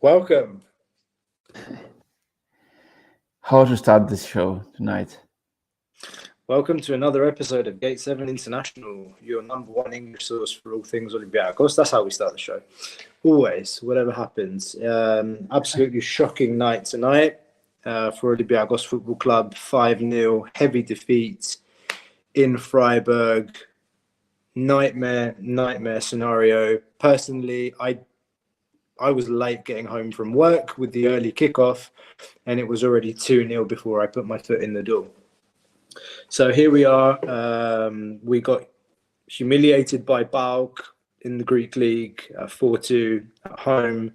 Welcome. How to start this show tonight? Welcome to another episode of Gate 7 International, your number one English source for all things Olympiacos. That's how we start the show. Always, whatever happens. Absolutely shocking night tonight for Olympiacos Football Club. 5-0, heavy defeat in Freiburg. Nightmare scenario. Personally, I was late getting home from work with the early kickoff, and it was already 2-0 before I put my foot in the door. So here we are. We got humiliated by PAOK in the Greek league, 4-2 at home.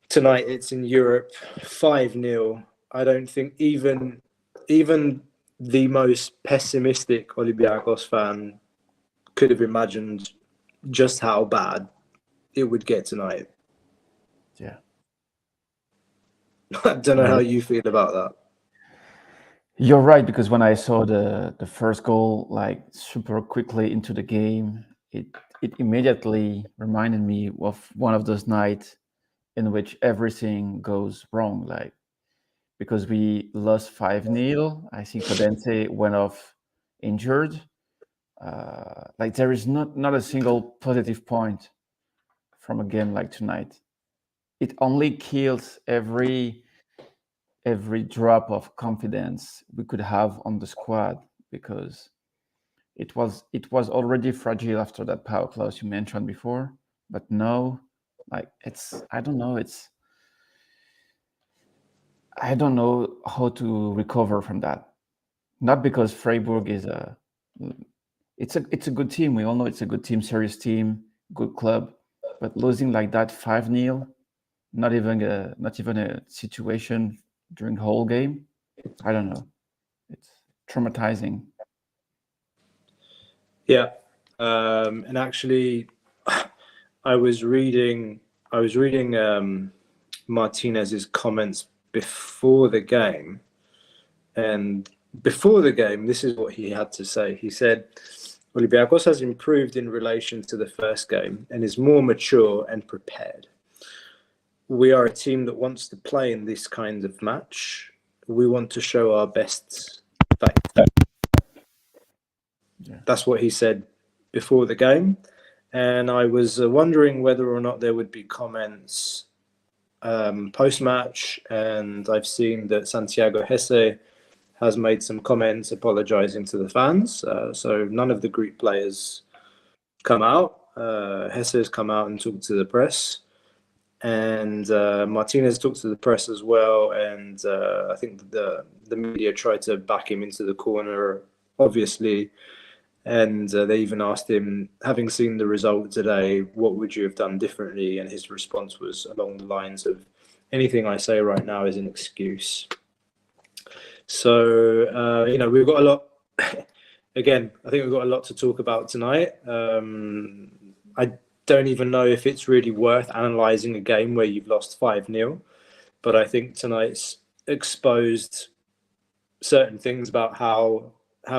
Tonight it's in Europe, 5-0. I don't think even the most pessimistic Olympiacos fan could have imagined just how bad it would get tonight. Yeah. I don't know how you feel about that. You're right, because when I saw the first goal, like super quickly into the game, it immediately reminded me of one of those nights in which everything goes wrong. Like, because we lost 5-0, I think Podence went off injured. Like there is not a single positive point from a game like tonight. It only kills every drop of confidence we could have on the squad, because it was already fragile after that power clause you mentioned before. But no, like I don't know how to recover from that. Not because Freiburg is it's a good team. We all know it's a good team, serious team, good club. But losing like that 5-0, not even a situation during the whole game, I don't know. It's traumatizing. Yeah, and actually, I was reading Martinez's comments before the game, and before the game, this is what he had to say. He said, Olympiacos has improved in relation to the first game and is more mature and prepared. We are a team that wants to play in this kind of match. We want to show our best. Yeah. That's what he said before the game. And I was wondering whether or not there would be comments post-match. And I've seen that Santiago Hesse has made some comments apologizing to the fans. So none of the Greek players come out. Hesse has come out and talked to the press. And Martinez talked to the press as well. And I think the media tried to back him into the corner, obviously. And they even asked him, having seen the result today, what would you have done differently? And his response was along the lines of, anything I say right now is an excuse. So, we've got a lot. Again, I think we've got a lot to talk about tonight. I don't even know if it's really worth analysing a game where you've lost 5-0. But I think tonight's exposed certain things about how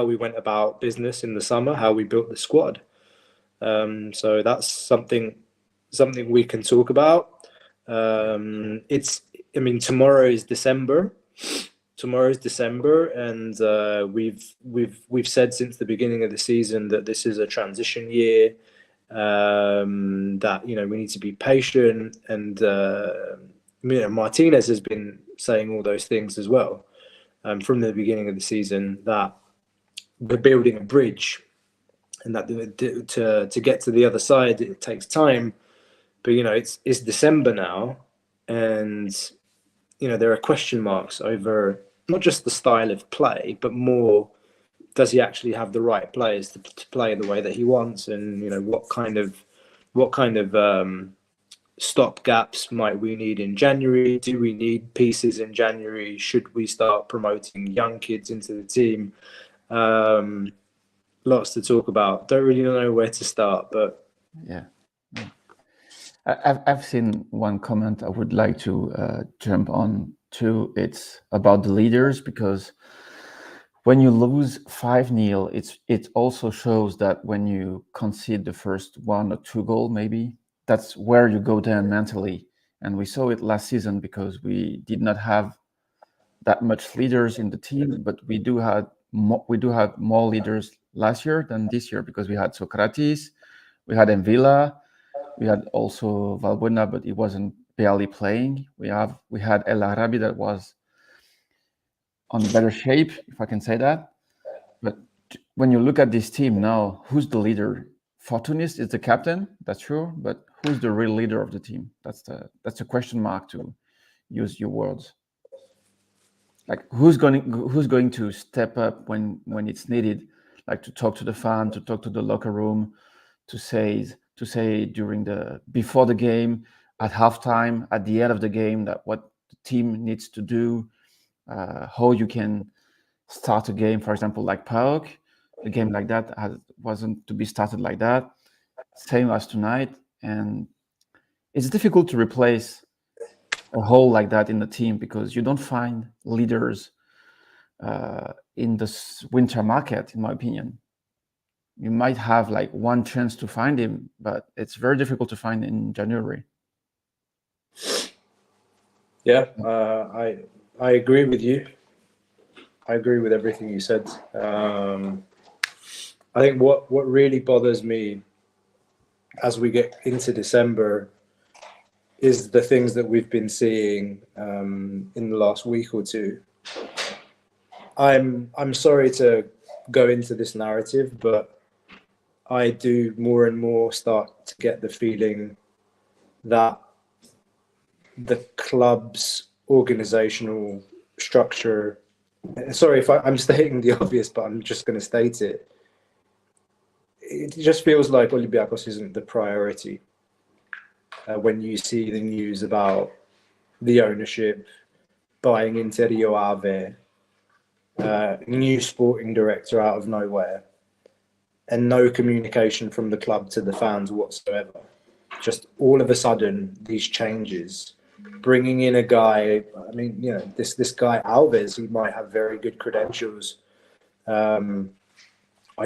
we went about business in the summer, how we built the squad. So that's something we can talk about. Tomorrow is December. And we've said since the beginning of the season that this is a transition year. That we need to be patient, and Martinez has been saying all those things as well from the beginning of the season, that we're building a bridge, and that to get to the other side it takes time. But it's December now, and there are question marks over not just the style of play, but more, does he actually have the right players to play the way that he wants? And what kind of stop gaps might we need in January? Do we need pieces in January? Should we start promoting young kids into the team? Lots to talk about. Don't really know where to start, but yeah. I've seen one comment I would like to jump on to. It's about the leaders, because when you lose 5-0, it also shows that when you concede the first 1 or 2 goal, maybe that's where you go down mentally, and we saw it last season because we did not have that much leaders in the team, but we do have more leaders last year than this year because we had Socrates, we had Envila, we had also Valbuena, but he wasn't barely playing. We had El Arabi that was on better shape, if I can say that. But when you look at this team now, who's the leader? Fortunis is the captain, that's true, but who's the real leader of the team? That's a question mark, to use your words. Like who's going to step up when it's needed, like to talk to the fan, to talk to the locker room, to say before the game, at halftime, at the end of the game, that what the team needs to do, how you can start a game, for example, like PAOK, a game like that wasn't to be started like that, same as tonight. And it's difficult to replace a hole like that in the team because you don't find leaders in this winter market, in my opinion. You might have like one chance to find him, but it's very difficult to find in January. Yeah, I agree with you. I agree with everything you said. I think what really bothers me as we get into December is the things that we've been seeing in the last week or two. I'm sorry to go into this narrative, but I do more and more start to get the feeling that the club's organizational structure, sorry if I'm stating the obvious, but I'm just going to state it. It just feels like Olympiacos isn't the priority. When you see the news about the ownership buying into Rio Ave, new sporting director out of nowhere, and no communication from the club to the fans whatsoever. Just all of a sudden, these changes, bringing in a guy, I mean, you know, this guy Alves, he might have very good credentials. I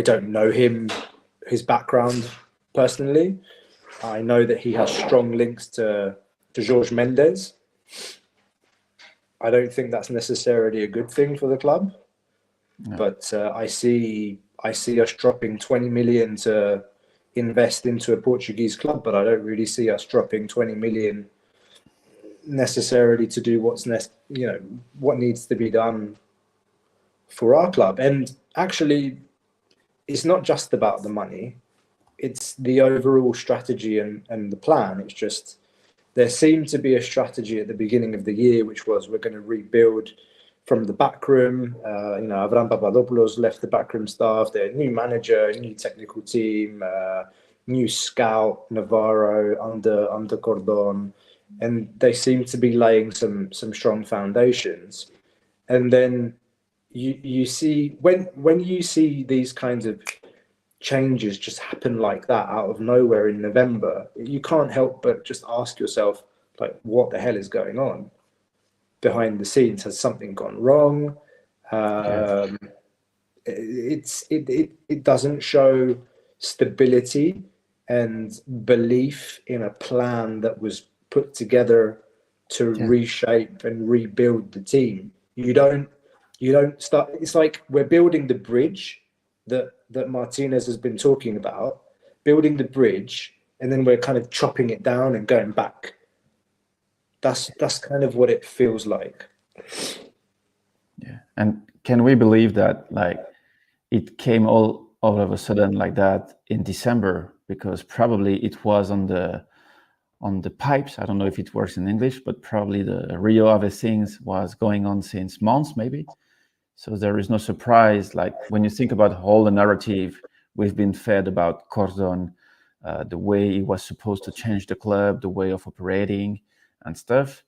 don't know his background personally. I know that he has strong links to Jorge Mendes. I don't think that's necessarily a good thing for the club. No. But I see us dropping 20 million to invest into a Portuguese club, but I don't really see us dropping 20 million necessarily to do what needs to be done for our club. And actually, it's not just about the money. It's the overall strategy and the plan. It's just there seemed to be a strategy at the beginning of the year, which was we're going to rebuild from the back room. Avram Papadopoulos left the backroom staff. Their new manager, new technical team, new scout Navarro under Cordon, and they seem to be laying some strong foundations. And then you see when you see these kinds of changes just happen like that out of nowhere in November, you can't help but just ask yourself, like, what the hell is going on behind the scenes? Has something gone wrong? It doesn't show stability and belief in a plan that was put together to reshape and rebuild the team. You don't start. It's like we're building the bridge that Martinez has been talking about, building the bridge, and then we're kind of chopping it down and going back. That's kind of what it feels like. Yeah, and can we believe that like it came all of a sudden like that in December? Because probably it was on the pipes. I don't know if it works in English, but probably the Rio Ave things was going on since months, maybe. So there is no surprise, like when you think about all the narrative we've been fed about Cordon, the way he was supposed to change the club, the way of operating and stuff,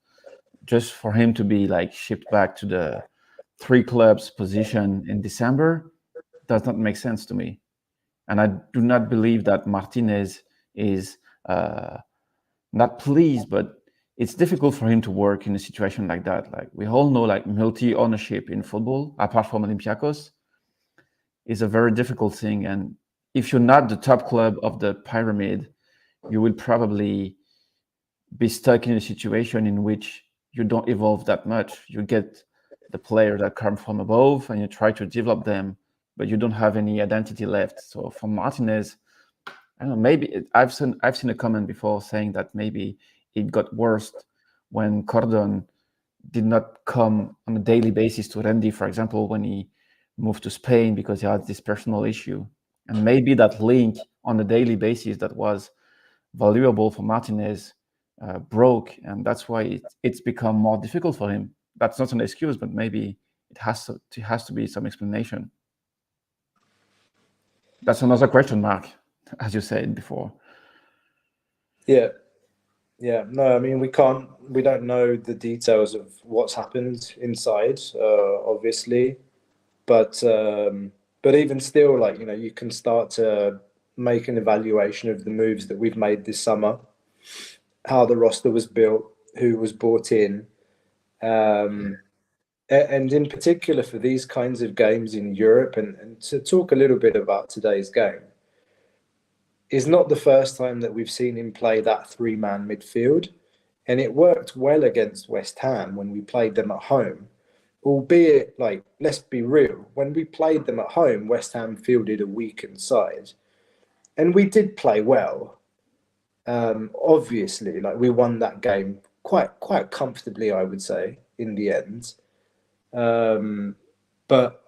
just for him to be like shipped back to the 3 clubs position in December does not make sense to me. And I do not believe that Martinez is not pleased, but it's difficult for him to work in a situation like that. Like we all know, like multi-ownership in football, apart from Olympiacos, is a very difficult thing. And if you're not the top club of the pyramid, you will probably be stuck in a situation in which you don't evolve that much. You get the players that come from above and you try to develop them, but you don't have any identity left. So for Martinez, I don't know, maybe I've seen a comment before saying that maybe it got worse when Cordon did not come on a daily basis to Randy, for example, when he moved to Spain because he had this personal issue. And maybe that link on a daily basis that was valuable for Martinez broke, and that's why it's become more difficult for him. That's not an excuse, but maybe it has to be some explanation. That's another question mark, as you said before. Yeah. No, I mean, we don't know the details of what's happened inside, obviously, but even still, like, you can start to make an evaluation of the moves that we've made this summer, how the roster was built, who was brought in, and in particular for these kinds of games in Europe, and to talk a little bit about today's game, is not the first time that we've seen him play that three-man midfield, and it worked well against West Ham when we played them at home. Albeit, like, let's be real, when we played them at home, West Ham fielded a weakened side, and we did play well. Obviously, like, we won that game quite comfortably, I would say, in the end. But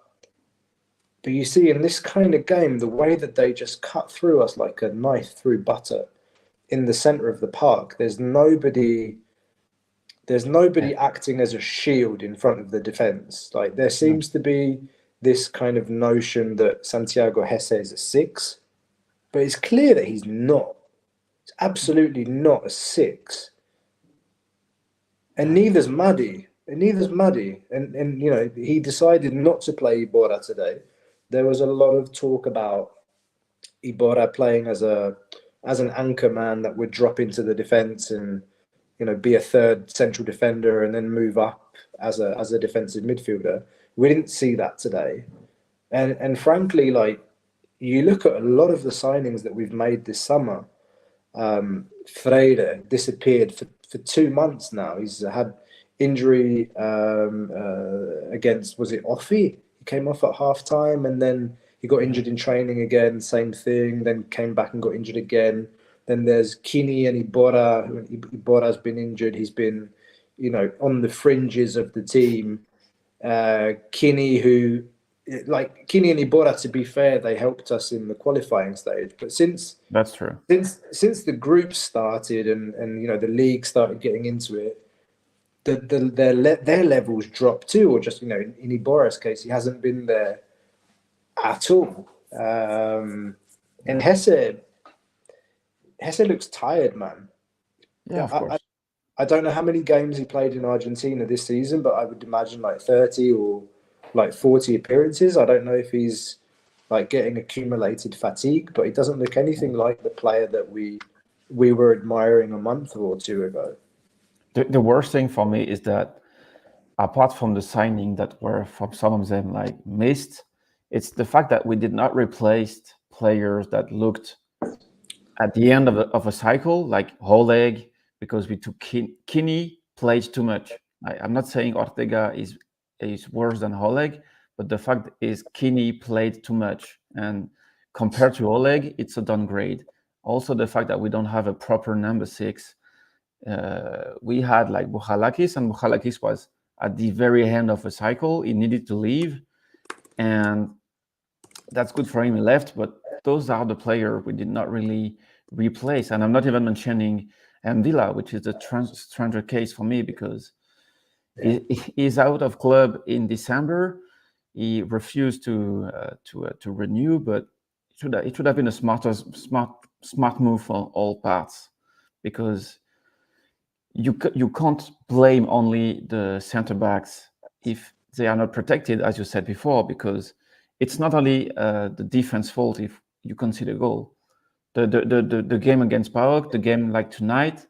you see, in this kind of game, the way that they just cut through us like a knife through butter in the center of the park, there's nobody acting as a shield in front of the defense. Like, there seems to be this kind of notion that Santiago Hesse is a 6, but it's clear that he's not. He's absolutely not a 6. And neither's Madi. And he decided not to play Iborra today. There was a lot of talk about Iborra playing as an anchor man that would drop into the defense and, be a third central defender and then move up as a defensive midfielder. We didn't see that today. And frankly, like, you look at a lot of the signings that we've made this summer, Freire disappeared for 2 months now. He's had injury against, was it Offi? He came off at half time and then he got injured in training again, same thing, then came back and got injured again. Then there's Kini and Iborra. Iborra's been injured. He's been, on the fringes of the team. Kini and Iborra, to be fair, they helped us in the qualifying stage. But that's true. Since the group started and the league started getting into it, their levels dropped too, or just, in Iborra's case, he hasn't been there at all. And Hesse looks tired, man. Yeah, of course. I don't know how many games he played in Argentina this season, but I would imagine like 30 or like 40 appearances. I don't know if he's like getting accumulated fatigue, but he doesn't look anything like the player that we were admiring a month or two ago. The worst thing for me is that, apart from the signing that were from some of them like missed, it's the fact that we did not replace players that looked at the end of a cycle, like Oleg, because we took Kini played too much. I'm not saying Ortega is worse than Oleg, but the fact is Kini played too much, and compared to Oleg, it's a downgrade. Also, the fact that we don't have a proper number 6. We had like Bouchalakis, and Bouchalakis was at the very end of a cycle. He needed to leave, and that's good for him. He left, but those are the players we did not really replace. And I'm not even mentioning Mvila, which is a stranger case for me because he's out of club in December. He refused to renew, but it should have been a smart move for all parts, because you can't blame only the center backs if they are not protected, as you said before, because it's not only the defense fault if you concede a goal. The game against PAOK, the game like tonight,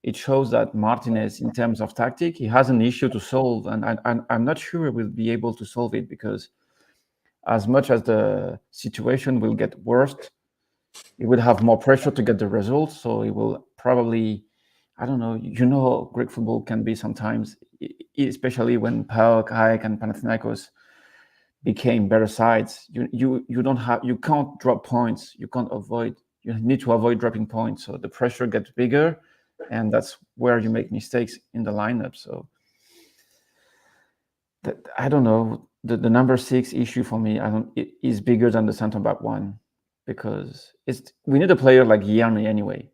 it shows that Martinez, in terms of tactic, he has an issue to solve, and I'm not sure we'll be able to solve it, because as much as the situation will get worse, he will have more pressure to get the results, so he will probably I don't know. You know how Greek football can be sometimes, especially when PAOK, AEK, and Panathinaikos became better sides. You can't drop points. You need to avoid dropping points. So the pressure gets bigger, and that's where you make mistakes in the lineup. So I don't know. The number 6 issue for me, is bigger than the centre back one, because we need a player like Guilherme anyway.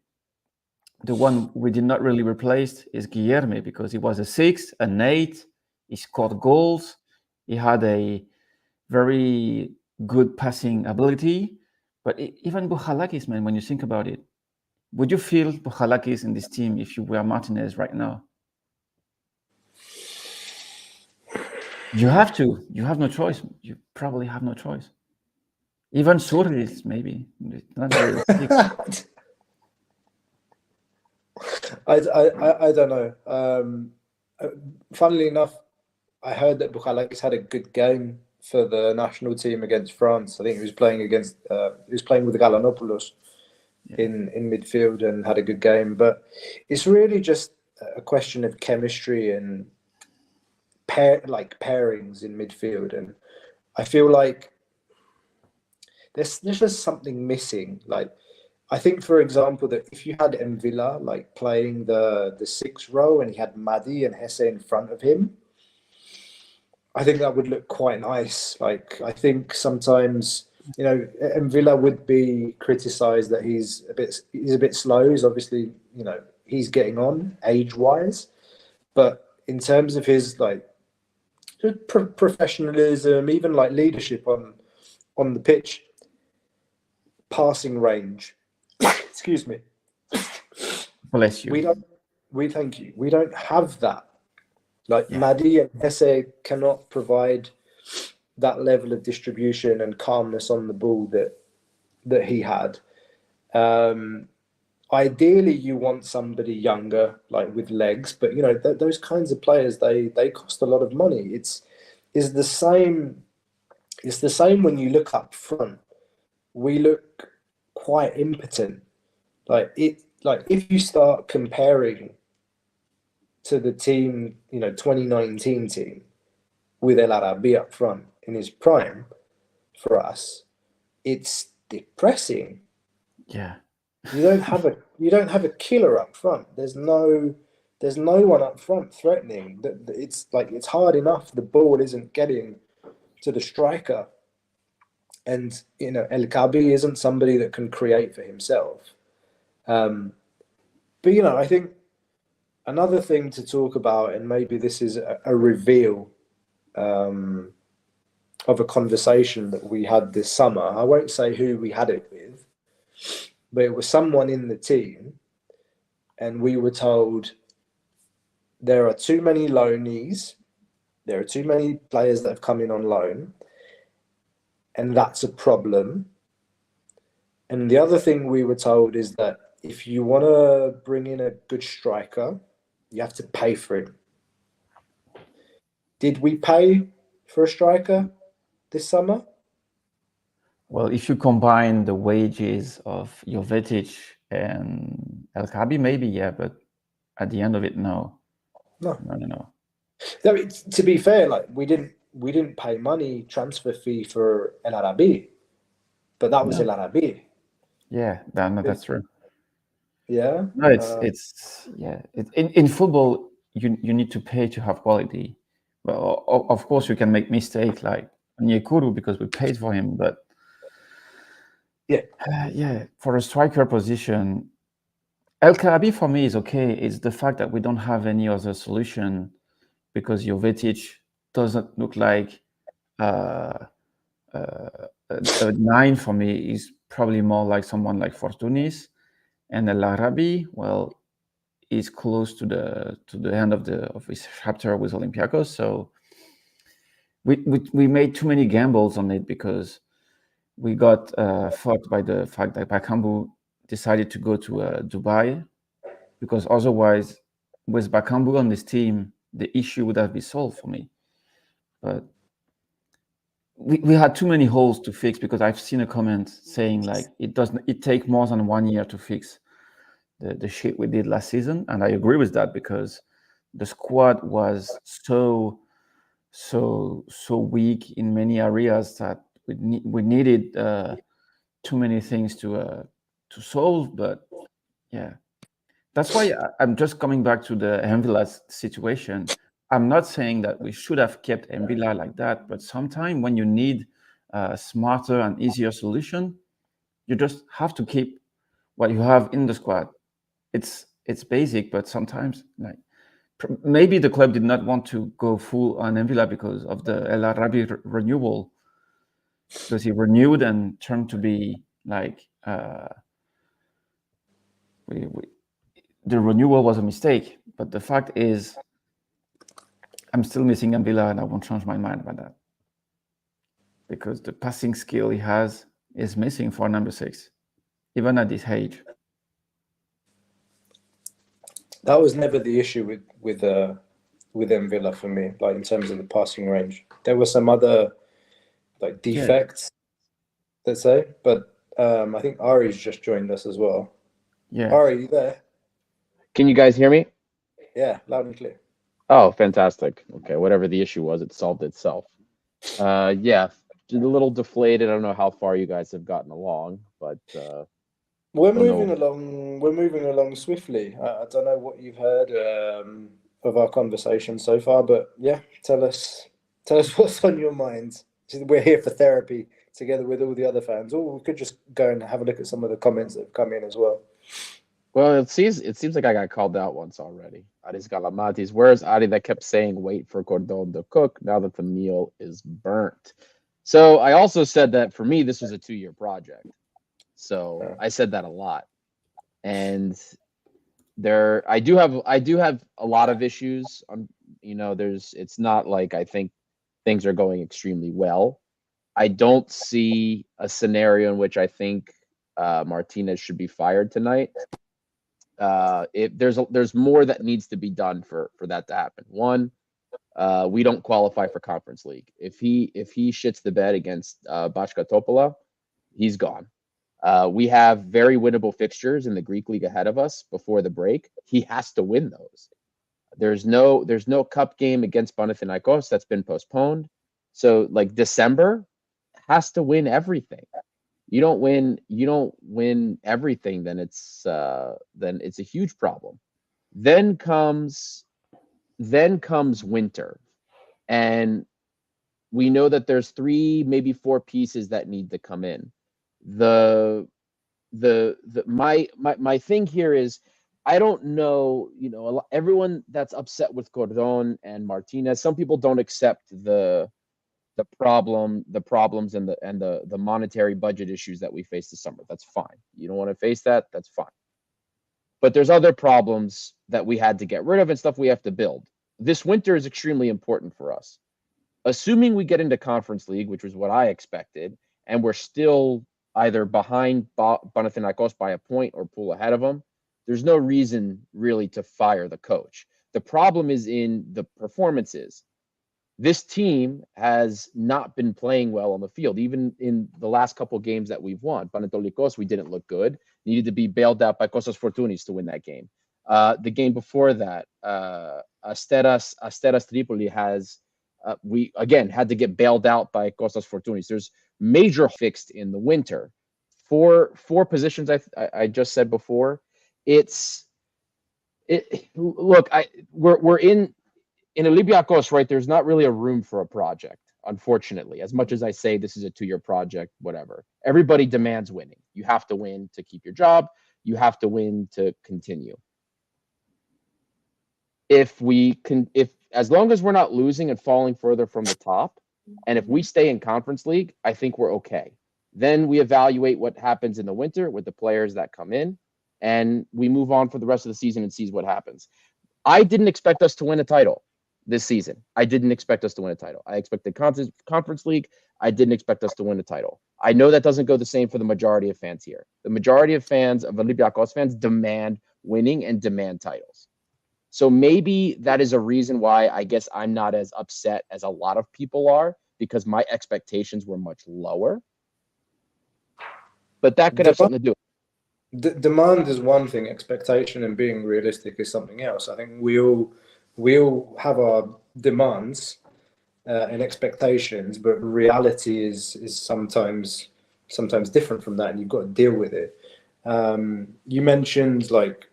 The one we did not really replace is Guilherme, because he was a 6, an 8. He scored goals. He had a very good passing ability. But even Bouchalakis, man, when you think about it, would you feel Bouchalakis in this team if you were Martinez right now? You have to. You have no choice. You probably have no choice. Even Soris, maybe. Not really 6. I don't know. Funnily enough, I heard that Bouchalakis had a good game for the national team against France. I think he was playing with Galanopoulos in midfield and had a good game. But it's really just a question of chemistry and pairings in midfield. And I feel like there's just something missing. Like, I think, for example, that if you had Mvila like playing the 6 row and he had Madi and Hesse in front of him, I think that would look quite nice. Like, I think sometimes, Mvila would be criticised that he's a bit slow. He's obviously, he's getting on age-wise, but in terms of his professionalism, even like leadership on the pitch, passing range. Excuse me. Bless you. Thank you. We don't have that. Madi and Hesse cannot provide that level of distribution and calmness on the ball that he had. Ideally, you want somebody younger, like with legs, but those kinds of players, they cost a lot of money. It's the same. It's the same when you look up front. We look quite impotent. If you start comparing to the team, 2019 team with El Arabi up front in his prime, for us, it's depressing. Yeah. You don't have a killer up front. There's no one up front threatening. It's hard enough the ball isn't getting to the striker, and El Kabi isn't somebody that can create for himself. But I think another thing to talk about, and maybe this is a reveal of a conversation that we had this summer. I won't say who we had it with, but it was someone in the team, and we were told there are too many loanees, there are too many players that have come in on loan, and that's a problem. And the other thing we were told is that if you want to bring in a good striker, you have to pay for him. Did we pay for a striker this summer? Well, if you combine the wages of Jovetic and El Kabi, maybe, yeah, but at the end of it, no. No. No, to be fair, we didn't pay money transfer fee for El Arabi, but that was El Arabi. Yeah, that's true. Yeah. No, in football, you need to pay to have quality. Well, of course, you can make mistakes like Nyekuru because we paid for him, but for a striker position, El Karabi for me is okay. It's the fact that we don't have any other solution, because Jovetic doesn't look like a 9 for me. Is probably more like someone like Fortunis, and El Arabi, well, is close to the end of his chapter with Olympiacos. So we made too many gambles on it, because we got fucked by the fact that Bakambu decided to go to Dubai, because otherwise, with Bakambu on this team, the issue would have been solved for me. But we had too many holes to fix, because I've seen a comment saying it take more than 1 year to fix the shit we did last season, and I agree with that because the squad was so weak in many areas that we needed too many things to solve. But yeah, that's why I'm just coming back to the Envila situation. I'm not saying that we should have kept Envila like that, but sometimes when you need a smarter and easier solution, you just have to keep what you have in the squad. It's basic, but sometimes like maybe the club did not want to go full on Envila because of the El Arabi renewal, because he renewed and turned to be like the renewal was a mistake. But the fact is, I'm still missing Envila, and I won't change my mind about that because the passing skill he has is missing for number 6, even at this age. That was never the issue with Envila for me, like in terms of the passing range. There were some other like defects, let's say, but I think Ari's just joined us as well. Yeah. Ari, you there? Can you guys hear me? Yeah, loud and clear. Oh, fantastic. Okay, whatever the issue was, it solved itself. Yeah, a little deflated. I don't know how far you guys have gotten along, but we're moving along. We're moving along swiftly. I don't know what you've heard of our conversation so far, but yeah, tell us what's on your mind. We're here for therapy together with all the other fans. Or we could just go and have a look at some of the comments that have come in as well. Well, it seems like I got called out once already. Aris Galamatis, where's Ari that kept saying wait for Cordon to cook now that the meal is burnt? So I also said that for me, this was a 2-year project. So I said that a lot. And I do have a lot of issues. It's not like I think things are going extremely well. I don't see a scenario in which I think Martinez should be fired tonight. There's more that needs to be done for that to happen. One, we don't qualify for Conference League. If he shits the bed against Bashka Topola, he's gone. We have very winnable fixtures in the Greek league ahead of us before the break. He has to win those. There's no cup game against Olympiacos that's been postponed. So like December has to win everything. You don't win everything, then it's a huge problem. Then comes winter, and we know that there's 3, maybe 4 pieces that need to come in. My thing here is I don't know, everyone that's upset with Cordon and Martinez, some people don't accept the problems and the monetary budget issues that we face this summer. That's fine. You don't want to face that, that's fine. But there's other problems that we had to get rid of and stuff we have to build. This winter is extremely important for us. Assuming we get into Conference League, which was what I expected, and we're still either behind Panathinaikos by a point or pull ahead of them, there's no reason really to fire the coach. The problem is in the performances. This team has not been playing well on the field, even in the last couple of games that we've won. Panathinaikos, we didn't look good. Needed to be bailed out by Kostas Fortounis to win that game. The game before that, Asteras Tripoli we again had to get bailed out by Kostas Fortounis. There's major fixed in the winter. Four positions I just said before. We're in Olympiacos, right? There's not really a room for a project, unfortunately. As much as I say this is a 2-year project, whatever. Everybody demands winning. You have to win to keep your job. You have to win to continue. If as long as we're not losing and falling further from the top, and if we stay in Conference League, I think we're okay. Then we evaluate what happens in the winter with the players that come in, and we move on for the rest of the season and sees what happens. I didn't expect us to win a title this season. I didn't expect us to win a title. I expected Conference League. I didn't expect us to win a title. I know that doesn't go the same for the majority of fans here. The majority of fans, of Olympiacos fans, demand winning and demand titles. So maybe that is a reason why I guess I'm not as upset as a lot of people are, because my expectations were much lower. But that could have something to do with it. demand is one thing, expectation and being realistic is something else. I think we all have our demands and expectations, but reality is sometimes different from that, and you've got to deal with it. You mentioned, like,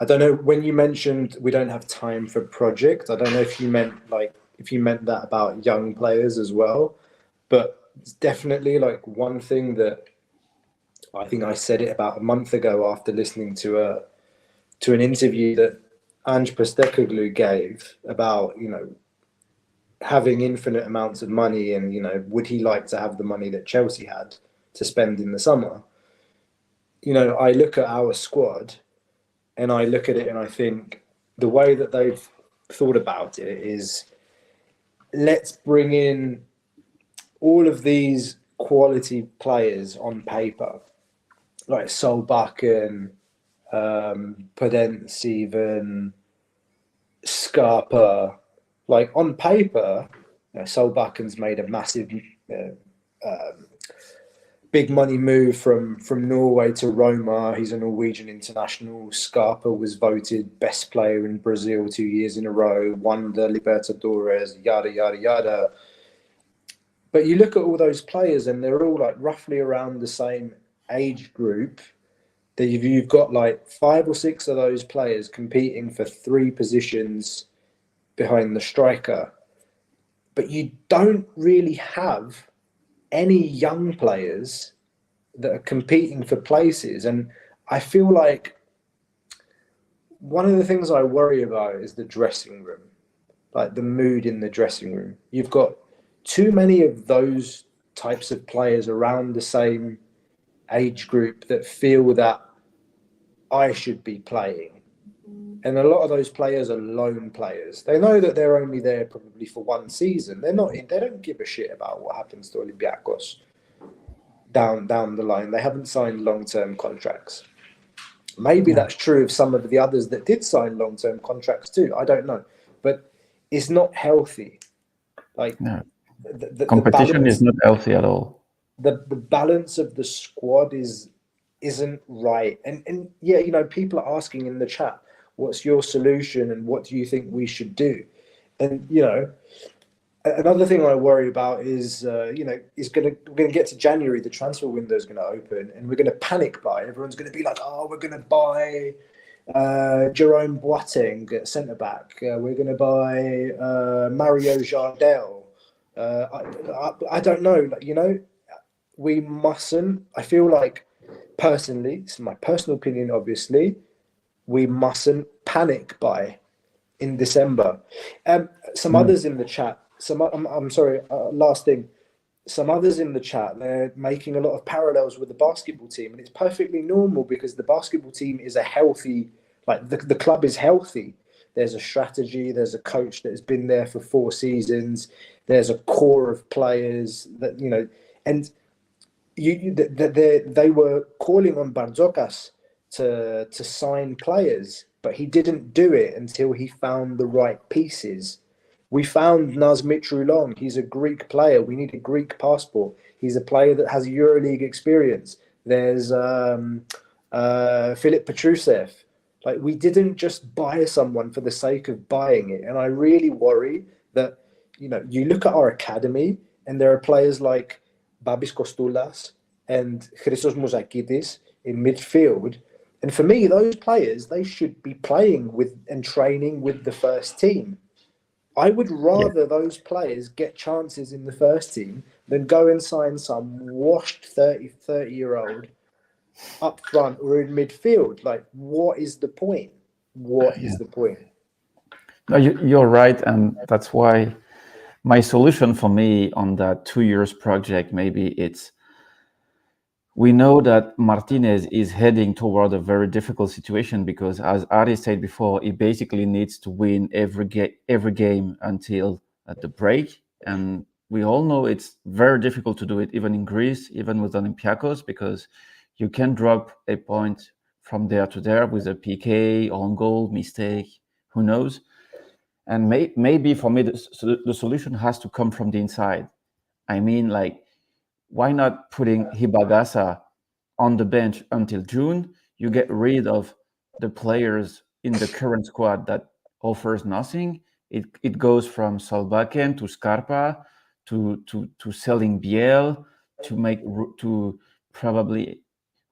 I don't know, when you mentioned we don't have time for project, I don't know if you meant that about young players as well, but it's definitely like one thing that I think I said it about a month ago after listening to an interview that Ange Postecoglou gave about, having infinite amounts of money, and would he like to have the money that Chelsea had to spend in the summer? I look at our squad and I look at it and I think the way that they've thought about it is, let's bring in all of these quality players on paper, like Solbakken, Podence, even Scarpa. Like, on paper, Solbakken's made a massive, big money move from Norway to Roma. He's a Norwegian international. Scarpa was voted best player in Brazil 2 years in a row, won the Libertadores, yada, yada, yada. But you look at all those players and they're all like roughly around the same age group. That you've got like 5 or 6 of those players competing for 3 positions behind the striker, but you don't really have any young players that are competing for places. And I feel like one of the things I worry about is the dressing room, like the mood in the dressing room. You've got too many of those types of players around the same age group that feel that I should be playing. And a lot of those players are lone players. They know that they're only there probably for one season. They don't give a shit about what happens to Olympiacos down the line. They haven't signed long-term contracts. Maybe that's true of some of the others that did sign long-term contracts too. I don't know. But it's not healthy. Like, No. The Competition balance, is not healthy at all. The balance of the squad isn't right. And yeah, people are asking in the chat, what's your solution and what do you think we should do? And another thing I worry about is we're going to get to January, the transfer window is going to open, and we're going to panic buy. Everyone's going to be like, oh, we're going to buy Jerome Boateng at centre back. We're going to buy Mario Jardel. I don't know. We mustn't. I feel like, personally, it's my personal opinion, obviously, we mustn't panic buy in December. Some others in the chat, I'm sorry, last thing. Some others in the chat, they're making a lot of parallels with the basketball team, and it's perfectly normal because the basketball team is a healthy, like the club is healthy. There's a strategy, there's a coach that has been there for 4 seasons, there's a core of players that, and they were calling on Barzokas to sign players, but he didn't do it until he found the right pieces. We found Naz Mitroulon. He's a Greek player. We need a Greek passport. He's a player that has EuroLeague experience. There's Filip Petrusev. Like, we didn't just buy someone for the sake of buying it. And I really worry that, you look at our academy and there are players like Babis Kostoulas and Christos Mouzakidis in midfield. And for me, those players, they should be playing with and training with the first team. I would rather those players get chances in the first team than go and sign some washed 30-year-old up front or in midfield. Like, what is the point? What is the point? No, you're right. And that's why my solution for me on that 2 years project, maybe it's, we know that Martinez is heading toward a very difficult situation because, as Ari said before, he basically needs to win every game until the break. And we all know it's very difficult to do it, even in Greece, even with Olympiacos, because you can drop a point from there to there with a PK, on goal, mistake, who knows? And maybe for me, the solution has to come from the inside. I mean, like, why not putting Hibagasa on the bench until June, you get rid of the players in the current squad that offers nothing. It goes from Solbakken to Scarpa to selling Biel to probably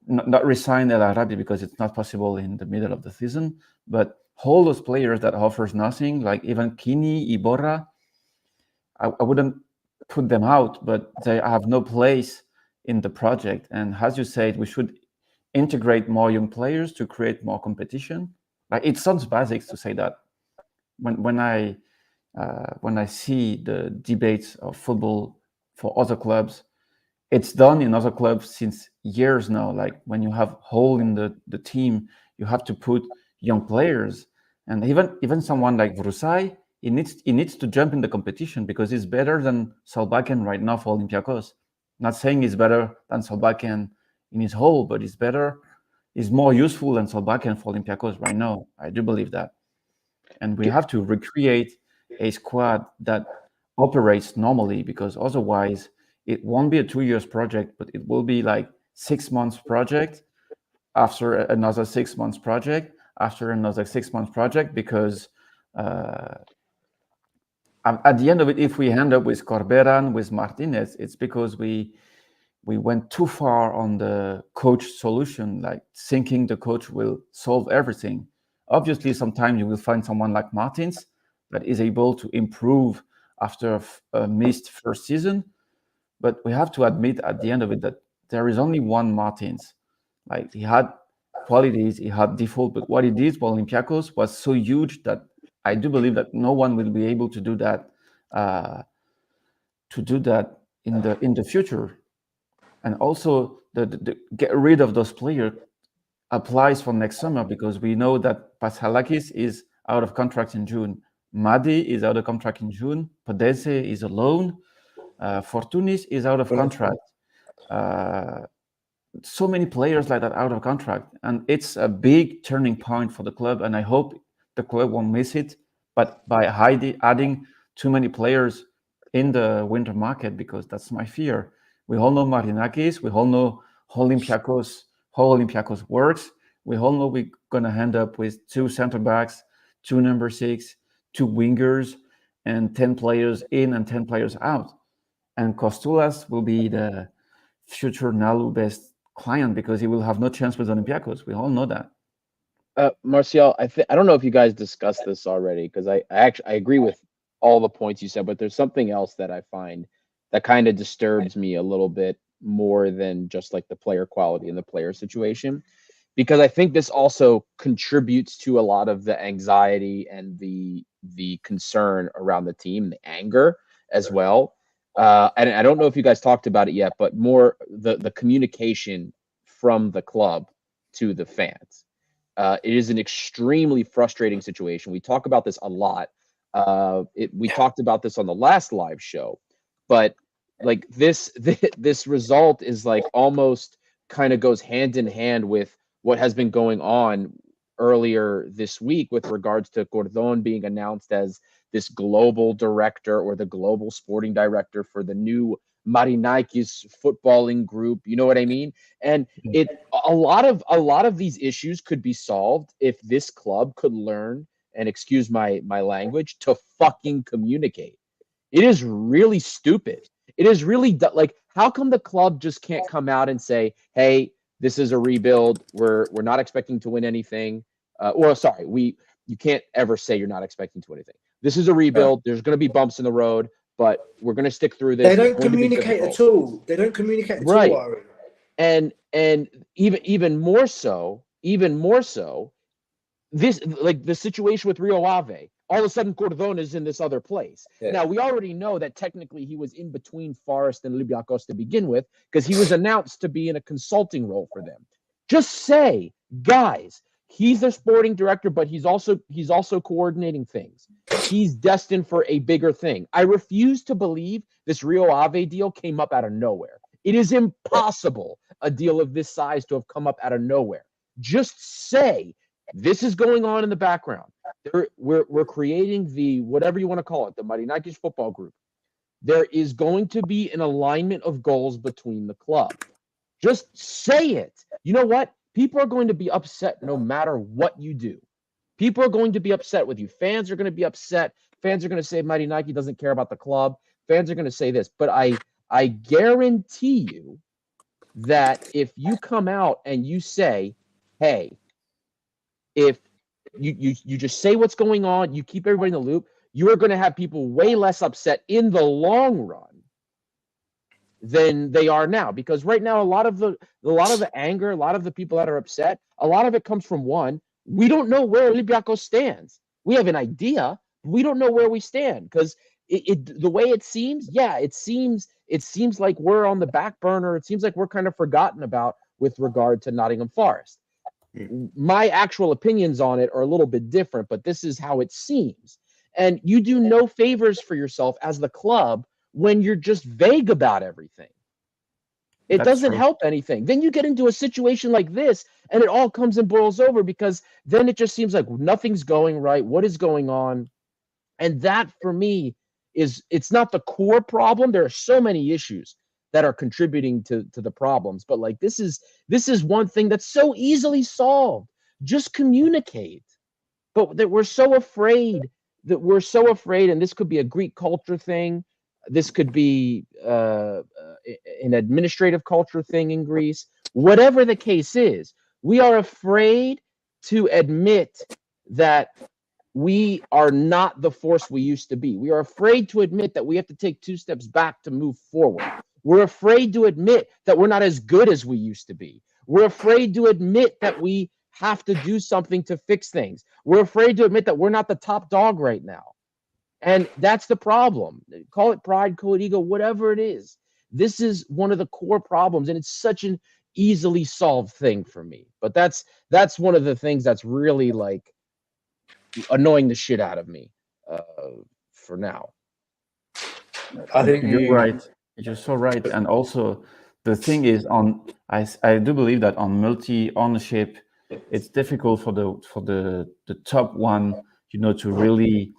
not resign El Arabi because it's not possible in the middle of the season, but all those players that offers nothing, like even Kini, Iborra, I wouldn't put them out, but they have no place in the project. And as you said, we should integrate more young players to create more competition. Like, it sounds basic to say that. When I see the debates of football for other clubs, it's done in other clubs since years now. Like, when you have hole in the team, you have to put young players, and even someone like Vrusai, he needs to jump in the competition because he's better than Solbakken right now for Olympiacos. Not saying he's better than Solbakken in his hole, but he's more useful than Solbakken for Olympiacos right now. I do believe that. And we have to recreate a squad that operates normally, because otherwise it won't be a 2 years project, but it will be like 6 months project after another 6 months project after another 6 months project, because at the end of it, if we end up with Corberan, with Martinez, it's because we went too far on the coach solution, like thinking the coach will solve everything. Obviously, sometimes you will find someone like Martins that is able to improve after a missed first season. But we have to admit at the end of it that there is only one Martins. Like, he had qualities, he had default, but what he did for Olympiacos was so huge that I do believe that no one will be able to do that in the future. And also the get rid of those players applies for next summer, because we know that Paschalakis is out of contract in June. Madi is out of contract in June. Podese is alone. Fortunis is out of contract. So many players like that out of contract, and it's a big turning point for the club, and I hope the club won't miss it, but by adding too many players in the winter market, because that's my fear. We all know Marinakis, we all know how Olympiacos works. We all know we're going to end up with 2 center backs, 2 number 6, 2 wingers, and 10 players in and 10 players out. And Costulas will be the future Nalu best client, because he will have no chance with Olympiacos. We all know that. Martial, I don't know if you guys discussed this already, because I agree with all the points you said, but there's something else that I find that kind of disturbs me a little bit more than just like the player quality and the player situation, because I think this also contributes to a lot of the anxiety and the concern around the team, the anger as well. And I don't know if you guys talked about it yet, but more the communication from the club to the fans. It is an extremely frustrating situation. We talk about this a lot. We talked about this on the last live show, but like this result is like almost kind of goes hand in hand with what has been going on earlier this week with regards to Cordon being announced as this global director or the global sporting director for the new Marinakis footballing group. You know what I mean? And a lot of these issues could be solved if this club could learn, and excuse my language, to fucking communicate. It is really stupid. It is really like, how come the club just can't come out and say, hey, this is a rebuild. We're not expecting to win anything. You can't ever say you're not expecting to win anything. This is a rebuild. There's going to be bumps in the road, but we're going to stick through this. They don't communicate at all. They don't communicate at all, Ari. And even more so, this, like the situation with Rio Ave, all of a sudden Cordon is in this other place. Yeah. Now, we already know that technically he was in between Forest and Olympiacos to begin with, because he was announced to be in a consulting role for them. Just say, guys, he's the sporting director, but he's also coordinating things. He's destined for a bigger thing. I refuse to believe this Rio Ave deal came up out of nowhere. It is impossible a deal of this size to have come up out of nowhere. Just say, this is going on in the background. We're creating the, whatever you want to call it, the Marinakis football group. There is going to be an alignment of goals between the club. Just say it. You know what? People are going to be upset no matter what you do. People are going to be upset with you. Fans are going to be upset. Fans are going to say Mighty Nike doesn't care about the club. Fans are going to say this. But I guarantee you that if you come out and you say, hey, if you just say what's going on, you keep everybody in the loop, you are going to have people way less upset in the long run than they are now. Because right now, a lot of the anger, a lot of the people that are upset, a lot of it comes from one, we don't know where Olympiacos stands. We have an idea, but we don't know where we stand because the way it seems, it seems like we're on the back burner. It seems like we're kind of forgotten about with regard to Nottingham Forest. My actual opinions on it are a little bit different, but this is how it seems. And you do no favors for yourself as the club when you're just vague about everything. It doesn't help anything. Then you get into a situation like this and it all comes and boils over because then it just seems like nothing's going right. What is going on? And that for me it's not the core problem. There are so many issues that are contributing to the problems, but like this is one thing that's so easily solved. Just communicate. But that we're so afraid, and this could be a Greek culture thing. This could be an administrative culture thing in Greece. Whatever the case is, we are afraid to admit that we are not the force we used to be. We are afraid to admit that we have to take 2 steps back to move forward. We're afraid to admit that we're not as good as we used to be. We're afraid to admit that we have to do something to fix things. We're afraid to admit that we're not the top dog right now. And that's the problem. Call it pride, call it ego, whatever it is. This is one of the core problems, and it's such an easily solved thing for me. But that's one of the things that's really like annoying the shit out of me for now. I think you're right. You're so right. And also the thing is I do believe that on multi-ownership, it's difficult for the top one, to really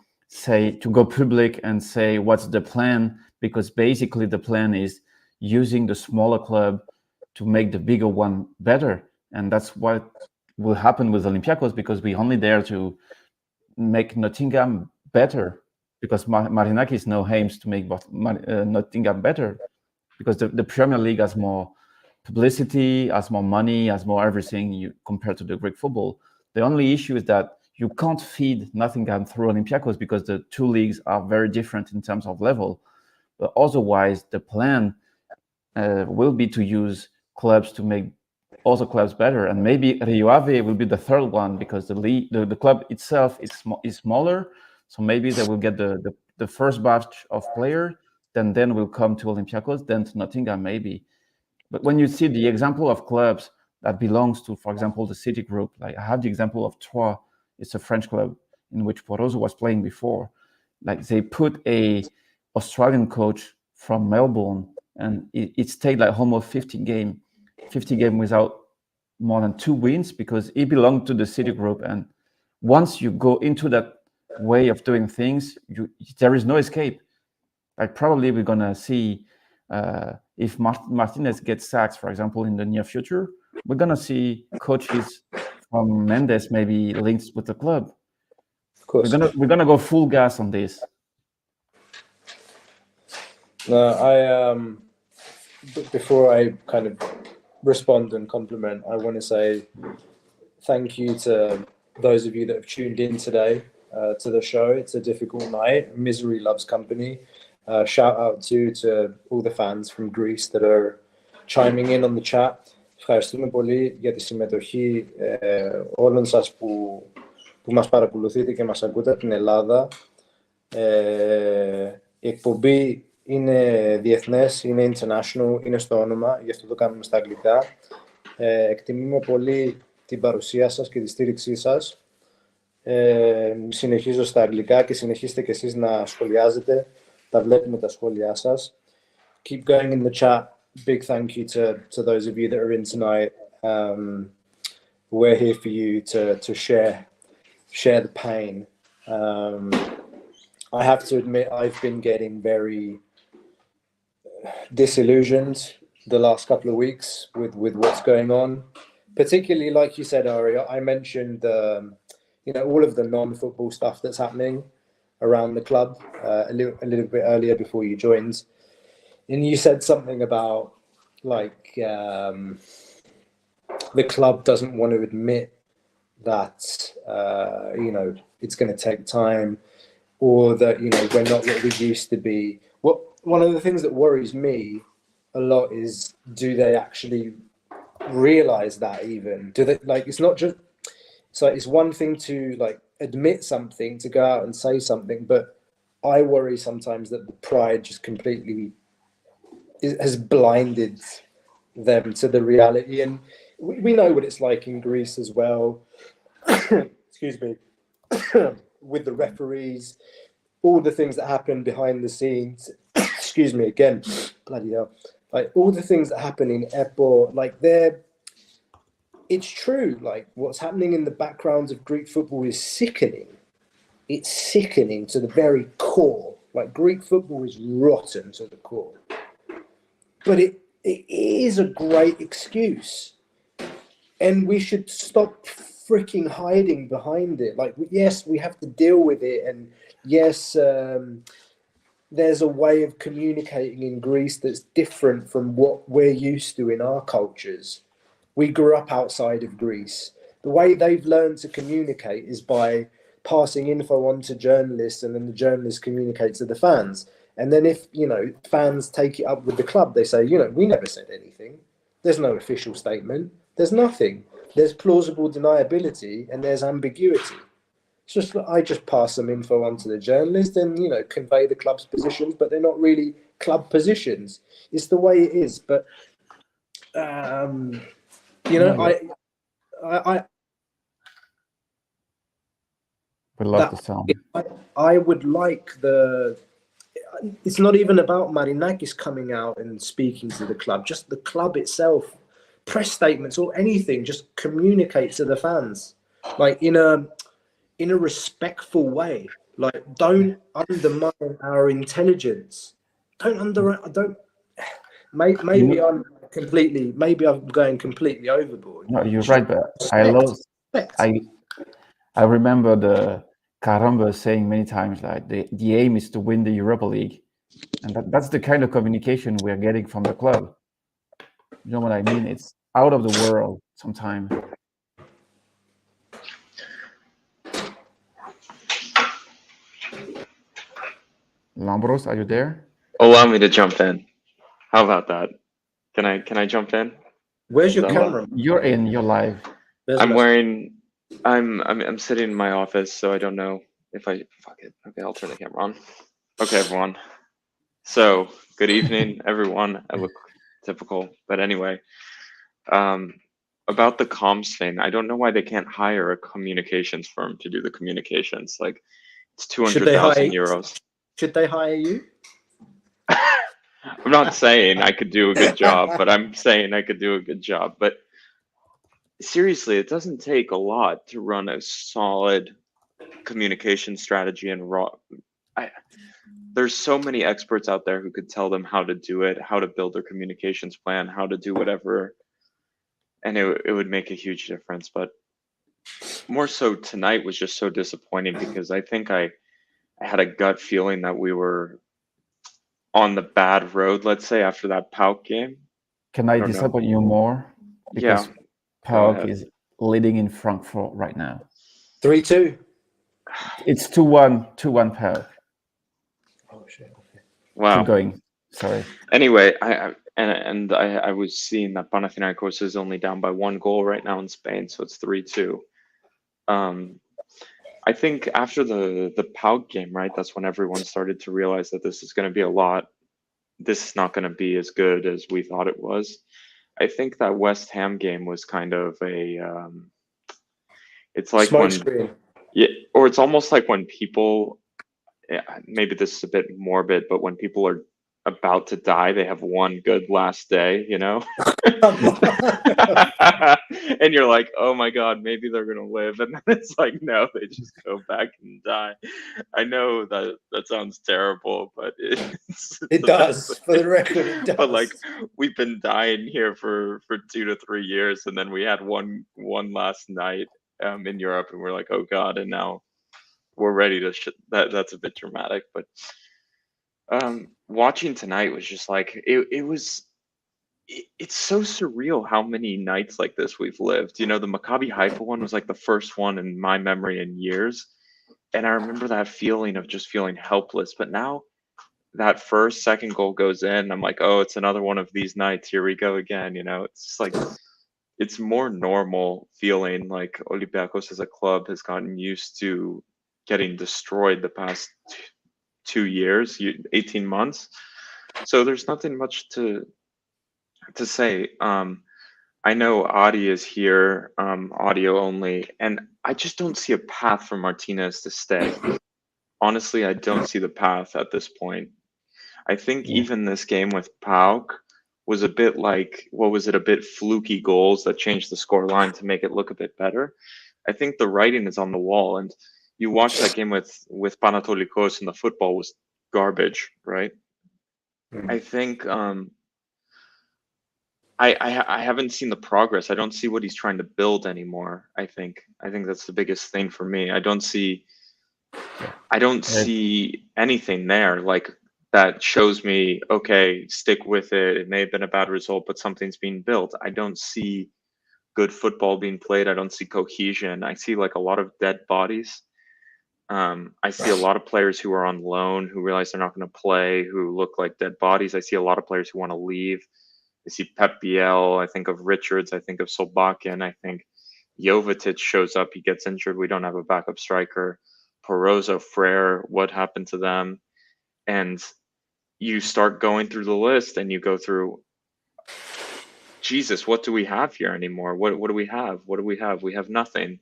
to go public and say what's the plan, because basically the plan is using the smaller club to make the bigger one better. And that's what will happen with Olympiacos, because we're only there to make Nottingham better, because Marinakis now aims to make Nottingham better, because the Premier League has more publicity, has more money, has more everything compared to the Greek football. The only issue is that you can't feed Nottingham through Olympiacos because the 2 leagues are very different in terms of level. But otherwise, the plan will be to use clubs to make other clubs better, and maybe Rio Ave will be the 3rd one because the club itself is smaller. So maybe they will get the first batch of players, then will come to Olympiacos, then to Nottingham maybe. But when you see the example of clubs that belongs to, for example, the City Group, like I have the example of Troyes. It's a French club in which Poroso was playing before. Like they put a Australian coach from Melbourne, and it stayed like almost 50 game without more than 2 wins because he belonged to the City Group. And once you go into that way of doing things, there is no escape. Like probably we're gonna see if Martinez gets sacked, for example, in the near future, we're gonna see coaches from Mendes maybe linked with the club. Of course, we're gonna go full gas on this. No, before I kind of respond and compliment, I want to say thank you to those of you that have tuned in today to the show. It's a difficult night. Misery loves company. Shout out to all the fans from Greece that are chiming in on the chat. Ευχαριστούμε πολύ για τη συμμετοχή όλων σας που μας παρακολουθείτε και μας ακούτε από την Ελλάδα. Η εκπομπή είναι διεθνές, είναι international, είναι στο όνομα, γι' αυτό το κάνουμε στα αγγλικά. Εκτιμούμε πολύ την παρουσία σας και τη στήριξή σας. Συνεχίζω στα αγγλικά και συνεχίστε και εσείς να σχολιάζετε. Τα βλέπουμε τα σχόλιά σας. Keep going in the chat. Big thank you to those of you that are in tonight. We're here for you to share the pain. I have to admit, I've been getting very disillusioned the last couple of weeks with what's going on, particularly like you said, Ari. I mentioned all of the non-football stuff that's happening around the club a little bit earlier before you joined, and you said something about like the club doesn't want to admit that it's going to take time, or that we're not what we used to be. One of the things that worries me a lot is, do they actually realize that? Even do they, like, it's not just, so it's one thing to like admit something, to go out and say something, but I worry sometimes that the pride just completely has blinded them to the reality. And we know what it's like in Greece as well. Excuse me. With the referees, all the things that happen behind the scenes. Excuse me again. Bloody hell. Like all the things that happen in EPO, like it's true. Like what's happening in the backgrounds of Greek football is sickening. It's sickening to the very core. Like Greek football is rotten to the core. But it is a great excuse. And we should stop freaking hiding behind it. Like, yes, we have to deal with it. And yes, there's a way of communicating in Greece that's different from what we're used to in our cultures. We grew up outside of Greece. The way they've learned to communicate is by passing info on to journalists, and then the journalists communicate to the fans. And then if, fans take it up with the club, they say, we never said anything. There's no official statement. There's nothing. There's plausible deniability and there's ambiguity. It's just that I just pass some info on to the journalist and, convey the club's positions, but they're not really club positions. It's the way it is. But, I would love the sound. I would like it's not even about Marinakis coming out and speaking to the club, just the club itself, press statements or anything, just communicate to the fans, like in a respectful way. Like, don't undermine our intelligence. Maybe I'm going completely overboard. No, you're right, but I remember the Caramba saying many times, like the aim is to win the Europa League, and that's the kind of communication we're getting from the club. You know what I mean? It's out of the world sometimes. Lambros, are you there? Allow me to jump in. How about that? Can I jump in? Where's your camera? You're in. You're live. I'm sitting in my office, so I don't know if I fuck it. Okay, I'll turn the camera on. Okay, everyone. So good evening, everyone. I look typical, but anyway, about the comms thing, I don't know why they can't hire a communications firm to do the communications. Like, it's 200,000 euros. Should they hire you? I'm not saying I could do a good job, but I'm saying I could do a good job. But seriously, it doesn't take a lot to run a solid communication strategy and there's so many experts out there who could tell them how to do it, how to build their communications plan, how to do whatever, and it would make a huge difference. But more so tonight was just so disappointing because I think I had a gut feeling that we were on the bad road, let's say, after that PAOK game. Can I disappoint you more? Because yeah. PAOK is leading in Frankfurt right now. 3-2. It's 2-1 PAOK. Oh shit. Okay. Wow. Keep going. Sorry. Anyway, I was seeing that Panathinaikos is only down by 1 goal right now in Spain, so it's 3-2. I think after the PAOK game, right, that's when everyone started to realize that this is going to be this is not going to be as good as we thought it was. I think that West Ham game was kind of it's like smoke screen. Yeah, or it's almost like when people, maybe this is a bit morbid, but when people are about to die, they have one good last day, And you're like, oh my God, maybe they're gonna live, and then it's like, no, they just go back and die. I know that sounds terrible, but it's It the does. best For the record, it does. But like, we've been dying here for 2 to 3 years, and then we had one last night in Europe, and we're like, oh God, and now we're ready to that's a bit dramatic, but watching tonight was just like it's so surreal how many nights like this we've lived. You know, the Maccabi Haifa one was like the first one in my memory in years, and I remember that feeling of just feeling helpless. But now that second goal goes in, I'm like, oh, it's another one of these nights. Here we go again. You know, it's just like it's more normal feeling. Like Olympiacos as a club has gotten used to getting destroyed the past 2 years, 18 months. So there's nothing much to say. I know Adi is here, audio only, and I just don't see a path for Martinez to stay. Honestly, I don't see the path at this point. I think even this game with PAOK was a bit like, what was it, a bit fluky goals that changed the score line to make it look a bit better. I think the writing is on the wall, and you watch that game with Panatolikos, and the football was garbage, right? I think I haven't seen the progress. I don't see what he's trying to build anymore. I think that's the biggest thing for me. I don't see anything there like that shows me, okay, stick with it. It may have been a bad result, but something's being built. I don't see good football being played. I don't see cohesion. I see like a lot of dead bodies. I see a lot of players who are on loan who realize they're not going to play, who look like dead bodies. I see a lot of players who want to leave. I see Pep Biel. I think of Richards. I think of Solbakken. I think Jovetic shows up. He gets injured. We don't have a backup striker. Porozo, Frere, what happened to them? And you start going through the list and you go through, Jesus, what do we have here anymore? What do we have? What do we have? We have nothing.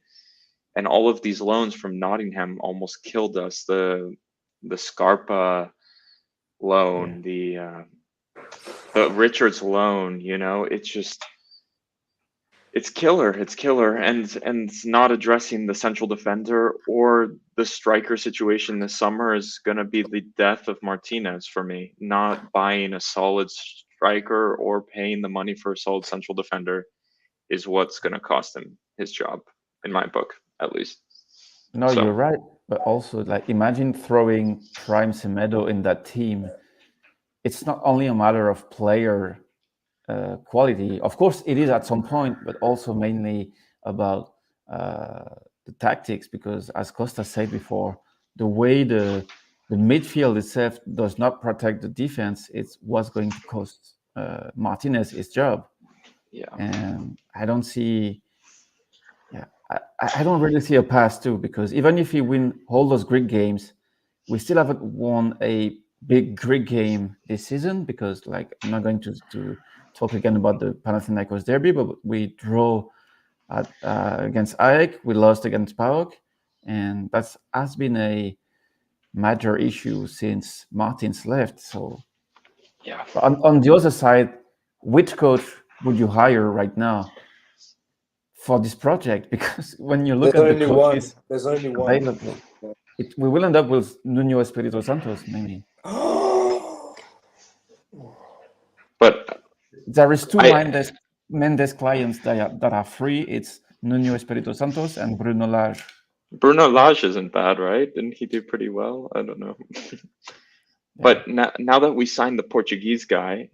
And all of these loans from Nottingham almost killed us. The Scarpa loan, the Richards loan, you know, it's just, it's killer. And not addressing the central defender or the striker situation this summer is going to be the death of Martinez for me. Not buying a solid striker or paying the money for a solid central defender is what's going to cost him his job, in my book, at least. No, you're right. But also, like, imagine throwing Prime Semedo in that team. It's not only a matter of player quality. Of course, it is at some point, but also mainly about the tactics. Because, as Costa said before, the way the midfield itself does not protect the defense, it's what's going to cost Martinez his job. Yeah. And I don't see. I don't really see a path too, because even if we win all those Greek games, we still haven't won a big Greek game this season. Because, like, I'm not going to talk again about the Panathinaikos derby, but we draw against AEK, we lost against PAOK, and that has been a major issue since Martins left. So, yeah. On the other side, which coach would you hire right now for this project? Because when you look at the coaches available, we will end up with Nuno Espirito Santos, maybe. But there is two Mendes clients that are free. It's Nuno Espirito Santos and Bruno Lage. Bruno Lage isn't bad, right? Didn't he do pretty well? I don't know. But now that we signed the Portuguese guy,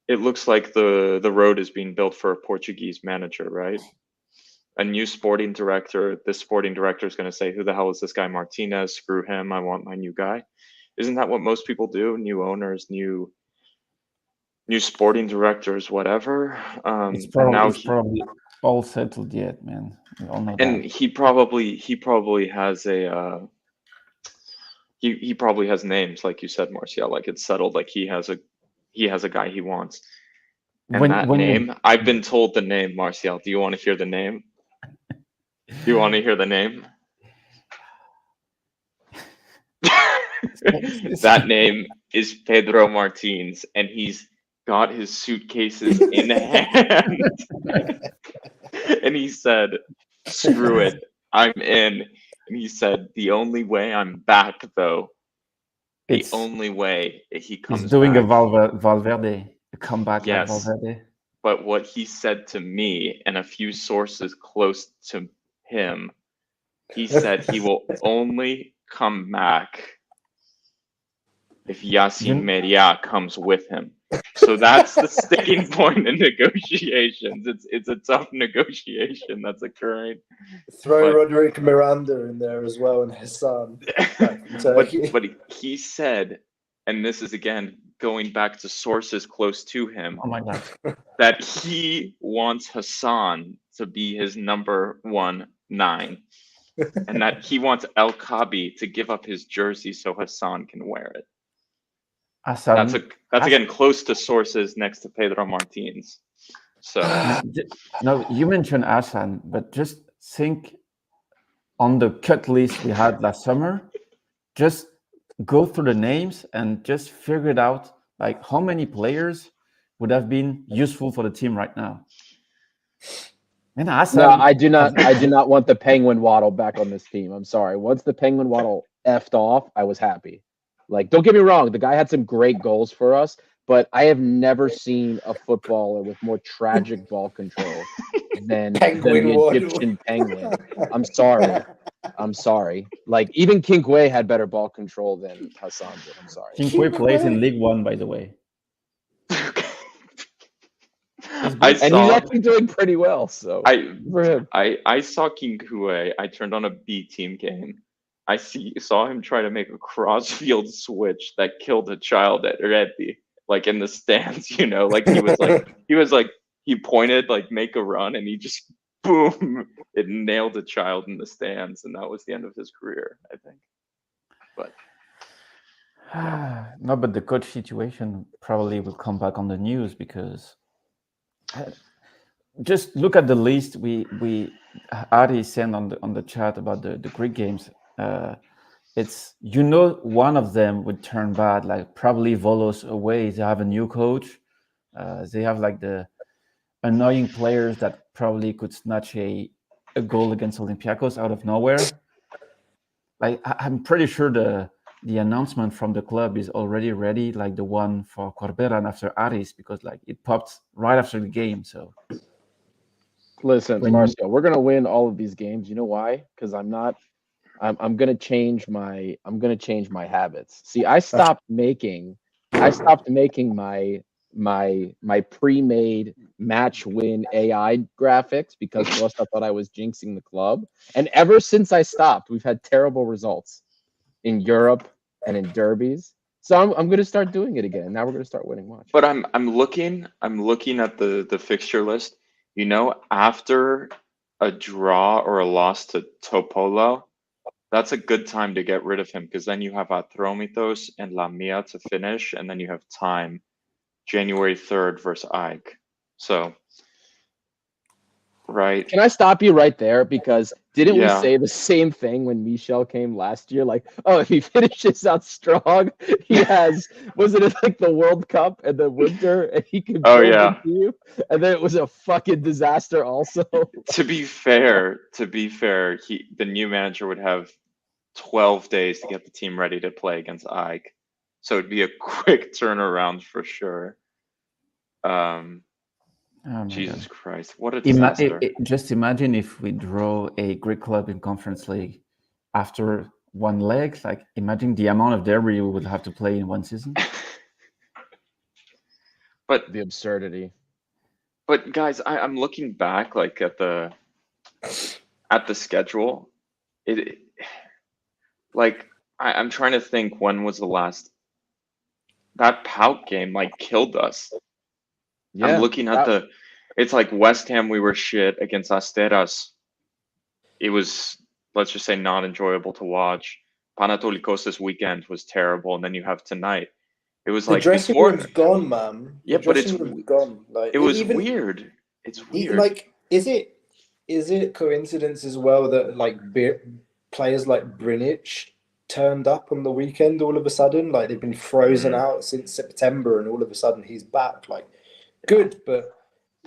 it looks like the road is being built for a Portuguese manager, right? A new sporting director. This sporting director is going to say, who the hell is this guy Martinez? Screw him. I want my new guy. Isn't that what most people do? New owners, new sporting directors, whatever. It's probably all settled yet, man. We all know and that. he probably has a he probably has names, like you said, Martial. Like, it's settled. Like, he has a guy he wants. And name, I've been told the name, Martial. Do you want to hear the name? Do you want to hear the name? That name is Pedro Martins, and he's got his suitcases in hand, and he said, "Screw it, I'm in." And he said, "The only way I'm back, though, the It's only way he he's comes doing back." a Valverde, a comeback like Yes. Valverde. But what he said to me and a few sources close to him, he said he will only come back if Yacine You- Meria comes with him. So that's the sticking point in negotiations. It's a tough negotiation that's occurring. Throw But- Roderick Miranda in there as well and Hassan. but he said, and this is again going back to sources close to him, Oh my god! that he wants Hassan to be his number 9, and that he wants El Kabi to give up his jersey so Hassan can wear it. That's again close to sources next to Pedro Martins. So No, you mentioned Asan, but just think on the cut list we had last summer. Just go through the names and just figure it out. Like how many players would have been useful for the team right now? And Asan, No, I do not. I do not want the Penguin Waddle back on this team. I'm sorry. Once the Penguin Waddle effed off, I was happy. Like, don't get me wrong, the guy had some great goals for us, but I have never seen a footballer with more tragic ball control than the Waddle. Egyptian Penguin. I'm sorry. Like, even Kinkwe had better ball control than Hassan did. I'm sorry. Kinkwe plays in League One, by the way. And he's actually doing pretty well. So for him. I saw King Kue. I turned on a B team game. I saw him try to make a cross-field switch that killed a child at Reddy, like in the stands, you know, like he pointed like make a run and he just boom, it nailed a child in the stands, and that was the end of his career, I think. But no, but the coach situation probably will come back on the news because just look at the list we Ari sent on the chat about the Greek games. It's one of them would turn bad, like probably Volos away. They have a new coach. They have like the annoying players that probably could snatch a goal against Olympiacos out of nowhere. Like I'm pretty sure the announcement from the club is already ready, like the one for Corberan after Aris, because like it popped right after the game. So listen, Marcio, we're gonna win all of these games. You know why? Because I'm gonna change my habits. See, I stopped making my pre-made match win AI graphics because most I thought I was jinxing the club. And ever since I stopped, we've had terrible results in Europe and in derbies. So I'm gonna start doing it again. Now we're gonna start winning much. But I'm looking at the fixture list. You know, after a draw or a loss to Topolo, that's a good time to get rid of him, because then you have Atromitos and Lamia to finish, and then you have time January 3rd versus Ike. So, right. Can I stop you right there? Because didn't we Yeah. say the same thing when Michel came last year? Like, oh, if he finishes out strong, he has, was it like the World Cup and the winter, and he could Oh, build yeah. into you? And then it was a fucking disaster also. To be fair, the new manager would have 12 days to get the team ready to play against Ike. So it'd be a quick turnaround for sure. oh my Jesus God. Christ, what a disaster. Just imagine if we draw a Greek club in Conference League after one leg. Like, imagine the amount of derby we would have to play in one season. But The absurdity. But guys, I'm looking back like at the schedule. I'm trying to think when was the last that Pout game like killed us. Yeah, I'm looking at it's like West Ham, we were shit against Asteras. It was, let's just say, not enjoyable to watch. Panatolikos this weekend was terrible, and then you have tonight. It was The like dressing before. room's gone, man. Yeah, The but it's dressing room's gone. Like it was even, weird. It's weird. Like, is it coincidence as well that like players like Brinic turned up on the weekend all of a sudden. Like they've been frozen out since September, and all of a sudden he's back. Like, good, but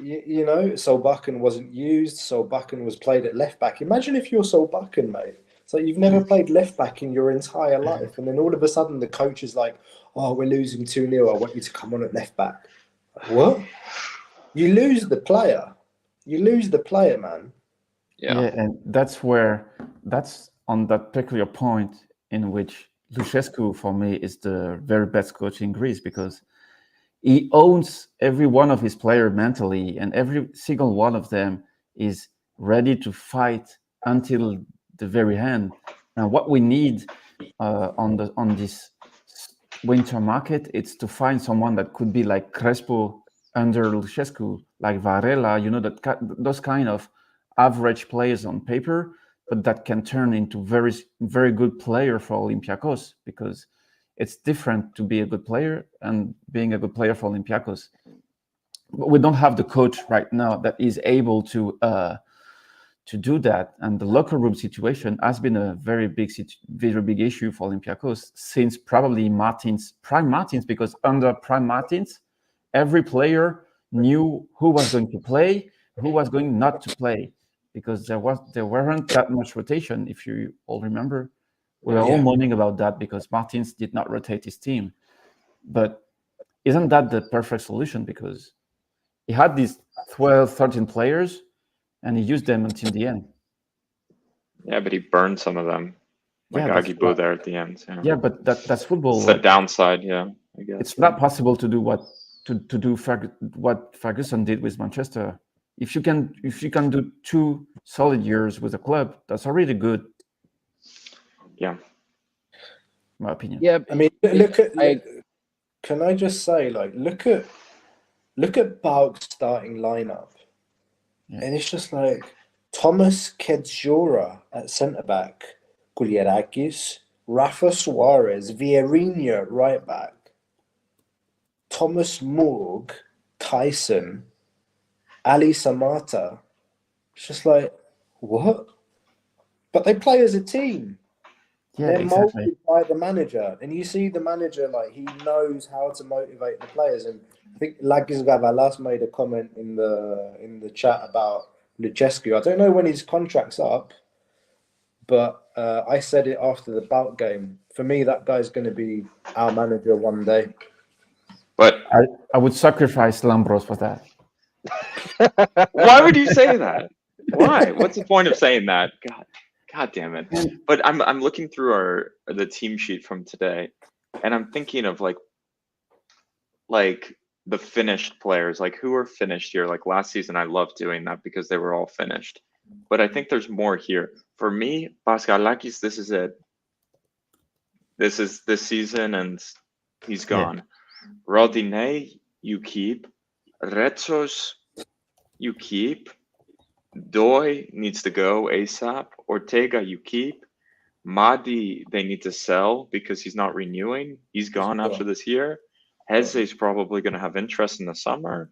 you know, Solbakken wasn't used. Solbakken was played at left back. Imagine if you're Solbakken, mate. So you've never played left back in your entire life, and then all of a sudden the coach is like, "Oh, we're losing 2-0. I want you to come on at left back." What? You lose the player. You lose the player, man. Yeah. And that's on that peculiar point in which Lucescu, for me, is the very best coach in Greece, because he owns every one of his players mentally, and every single one of them is ready to fight until the very end. And what we need on this winter market, it's to find someone that could be like Crespo under Lucescu, like Varela, you know, those kind of average players on paper, but that can turn into very, very good player for Olympiacos, because it's different to be a good player and being a good player for Olympiacos. But we don't have the coach right now that is able to do that, and the locker room situation has been a very big issue for Olympiacos since probably Prime Martins, because under Prime Martins, every player knew who was going to play, who was going not to play, because there weren't that much rotation. If you all remember, we were all moaning about that because Martins did not rotate his team. But isn't that the perfect solution? Because he had these 12, 13 players, and he used them until the end. Yeah, but he burned some of them. Like Agibo there at the end. Yeah, but that's football. It's the downside, I guess. It's not possible to do what Ferguson did with Manchester. If you can do 2 solid years with a club, that's already good. Yeah. My opinion. Yeah, I mean, can I just say, like, look at Bauk's starting lineup, and it's just like Thomas Kedzora at centre back, Gouliarakis, Rafa Suarez, Vieirinha right back, Thomas Morg, Tyson, Ali Samata. It's just like, what? But they play as a team. Yeah, They're exactly. molded by the manager, and you see the manager, like, he knows how to motivate the players. And I think Lagis Gavalas made a comment in the chat about Lucescu. I don't know when his contract's up, but I said it after the Bout game. For me, that guy's going to be our manager one day. But I would sacrifice Lambros for that. Why would you say that? Why? What's the point of saying that? God damn it. But I'm looking through the team sheet from today, and I'm thinking of like the finished players, like who are finished here. Like last season, I loved doing that because they were all finished. But I think there's more here. For me, Paskalakis, this is it. This is this season, and he's gone. Yeah. Rodinei, you keep. Retsos, you keep. Doi needs to go ASAP. Ortega, you keep. Madi, they need to sell because he's not renewing. He's gone after this year. Heze is probably going to have interest in the summer.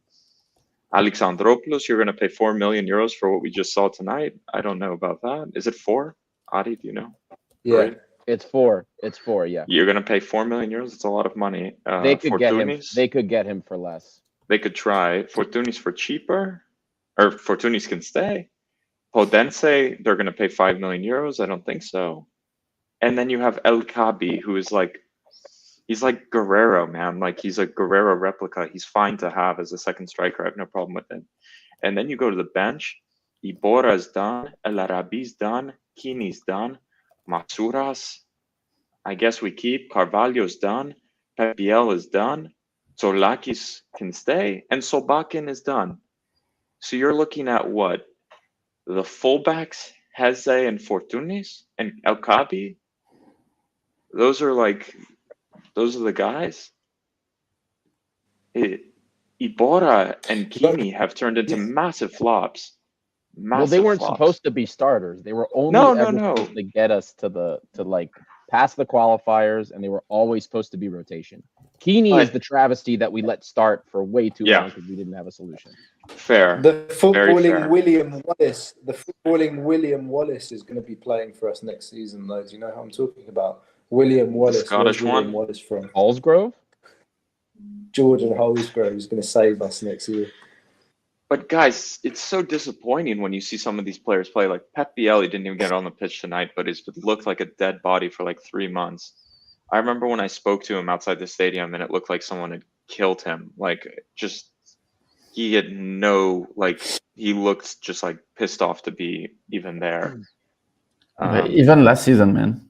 Alexandropoulos, you're going to pay 4 million euros for what we just saw tonight. I don't know about that. Is it 4? Adi, do you know? Yeah. Right? It's 4. It's 4, yeah. You're going to pay 4 million euros? It's a lot of money. They could get him. They could get him for less. They could try. Fortunis for cheaper? Or Fortunis can stay. Podense, they're going to pay 5 million euros? I don't think so. And then you have El Kabi, who is like, he's like Guerrero, man. Like he's a Guerrero replica. He's fine to have as a second striker. I have no problem with him. And then you go to the bench. Ibora's done. El Arabi's done. Kini's done. Matsuras, I guess we keep. Carvalho's done. Pepiel is done. Solakis can stay. And Solbakken is done. So you're looking at what? The fullbacks, Heze and Fortunis and El Kabi? Those are the guys. Ibora and Kini have turned into massive flops. Well, they weren't supposed to be starters. They were only supposed to get us to past the qualifiers, and they were always supposed to be rotation. Kini is the travesty that we let start for way too long because we didn't have a solution. Fair. The footballing William Wallace is going to be playing for us next season, though. Do you know who I'm talking about? William Wallace. Scottish Where's William one? Wallace from? Hallsgrove? Jordan Holsgrove is going to save us next year. But guys, it's so disappointing when you see some of these players play. Like Pep Biel, he didn't even get on the pitch tonight, but he's looked like a dead body for like 3 months. I remember when I spoke to him outside the stadium, and it looked like someone had killed him. Like, just he had he looked just like pissed off to be even there. Even last season, man.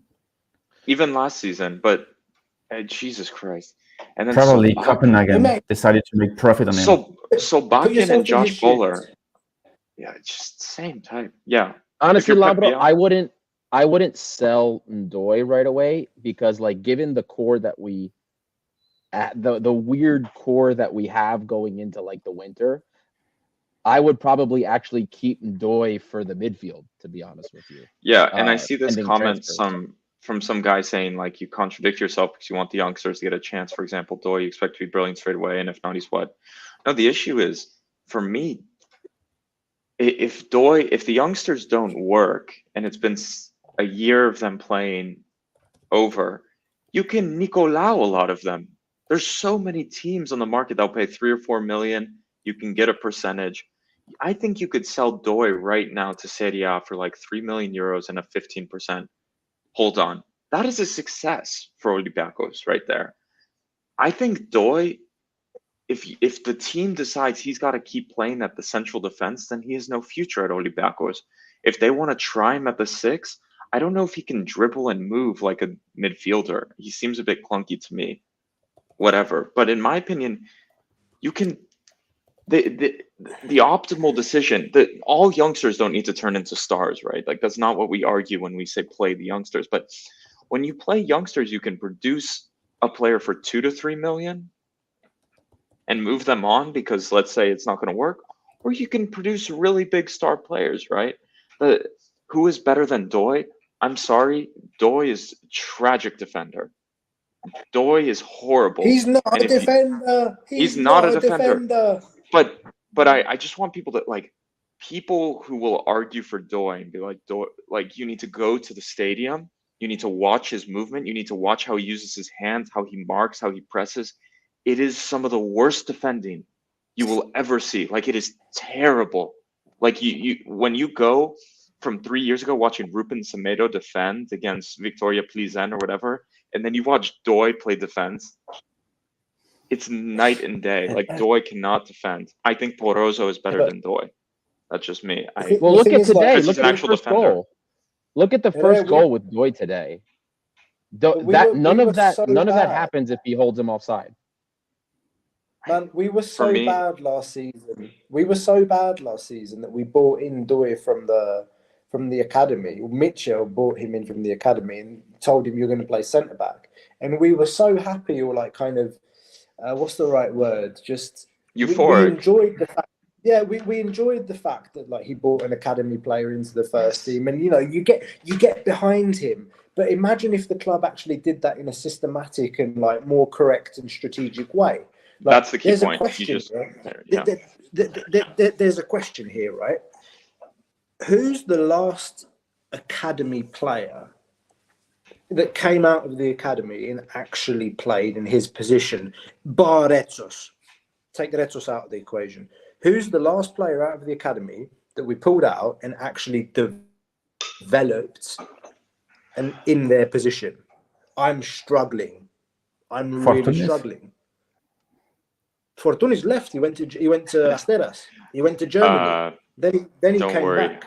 Even last season, but Jesus Christ! And then Probably Copenhagen decided to make profit on him. So Bakken and Josh Bowler, yeah, it's just same type. Yeah, Honestly, Pep Labro, Biel- I wouldn't sell Ndoye right away because, like, given the core that the weird core that we have going into like the winter, I would probably actually keep Ndoye for the midfield, to be honest with you. Yeah, and I see this pending comment transfers. from some guy saying like you contradict yourself because you want the youngsters to get a chance. For example, Doi, you expect to be brilliant straight away, and if not, he's what? No, the issue is for me, if the youngsters don't work and it's been a year of them playing over, you can Nicolau a lot of them. There's so many teams on the market that'll pay 3 or 4 million. You can get a percentage. I think you could sell Doi right now to Serie A for like 3 million euros and a 15%. Hold on. That is a success for Olympiacos right there. I think Doi, if the team decides he's got to keep playing at the central defense, then he has no future at Olympiacos. If they want to try him at the 6, I don't know if he can dribble and move like a midfielder. He seems a bit clunky to me. Whatever. But in my opinion, you can the optimal decision that all youngsters don't need to turn into stars, right? Like that's not what we argue when we say play the youngsters. But when you play youngsters, you can produce a player for 2 to 3 million and move them on because let's say it's not going to work, or you can produce really big star players, right? Who is better than Doi? I'm sorry, Doi is a tragic defender. Doi is horrible. He's not a defender. He's not a defender. But I just want people to like people who will argue for Doi and be like Doi, like you need to go to the stadium, you need to watch his movement, you need to watch how he uses his hands, how he marks, how he presses. It is some of the worst defending you will ever see. Like it is terrible. Like you when you go from 3 years ago watching Rupen Semedo defend against Victoria Plizen or whatever, and then you watch Doi play defense, it's night and day. Like Doi cannot defend. I think Porozo is better than Doi. That's just me. Well, look at today. Like, look at the first goal. Look at the first goal with Doi today. None of that happens if he holds him offside. Man, we were so bad last season. We were so bad last season that we bought in Doi from the academy. Mitchell bought him in from the academy and told him you're going to play centre back. And we were so happy, or like kind of, what's the right word? Just euphoric. We enjoyed the fact. Yeah, we enjoyed the fact that like he brought an academy player into the first team, and you know you get behind him. But imagine if the club actually did that in a systematic and like more correct and strategic way. Like, that's the key point. Question, there's a question here, right? Who's the last academy player that came out of the academy and actually played in his position? Bar Retsos. Take Retsos out of the equation. Who's the last player out of the academy that we pulled out and actually developed and in their position? I'm struggling. I'm really struggling. Fortunis left. He went to Asteras. He went to Germany. Then he came back.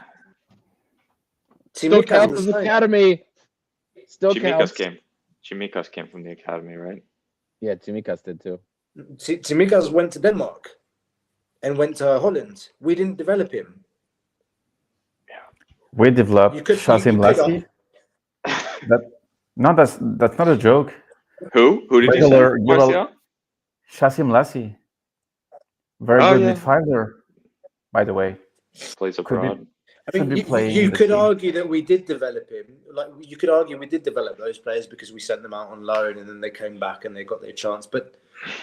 Still counts as academy. Still counts. Chimikas came from the academy, right? Yeah, Chimikas did too. Chimikas went to Denmark and went to Holland. We didn't develop him. Yeah. We developed Shazim Lassi. That's not a joke. Who did you say? Marcia? Shazim Lassi. Very good midfielder, by the way. Plays abroad. I mean, you could argue that we did develop him. Like you could argue we did develop those players because we sent them out on loan and then they came back and they got their chance. But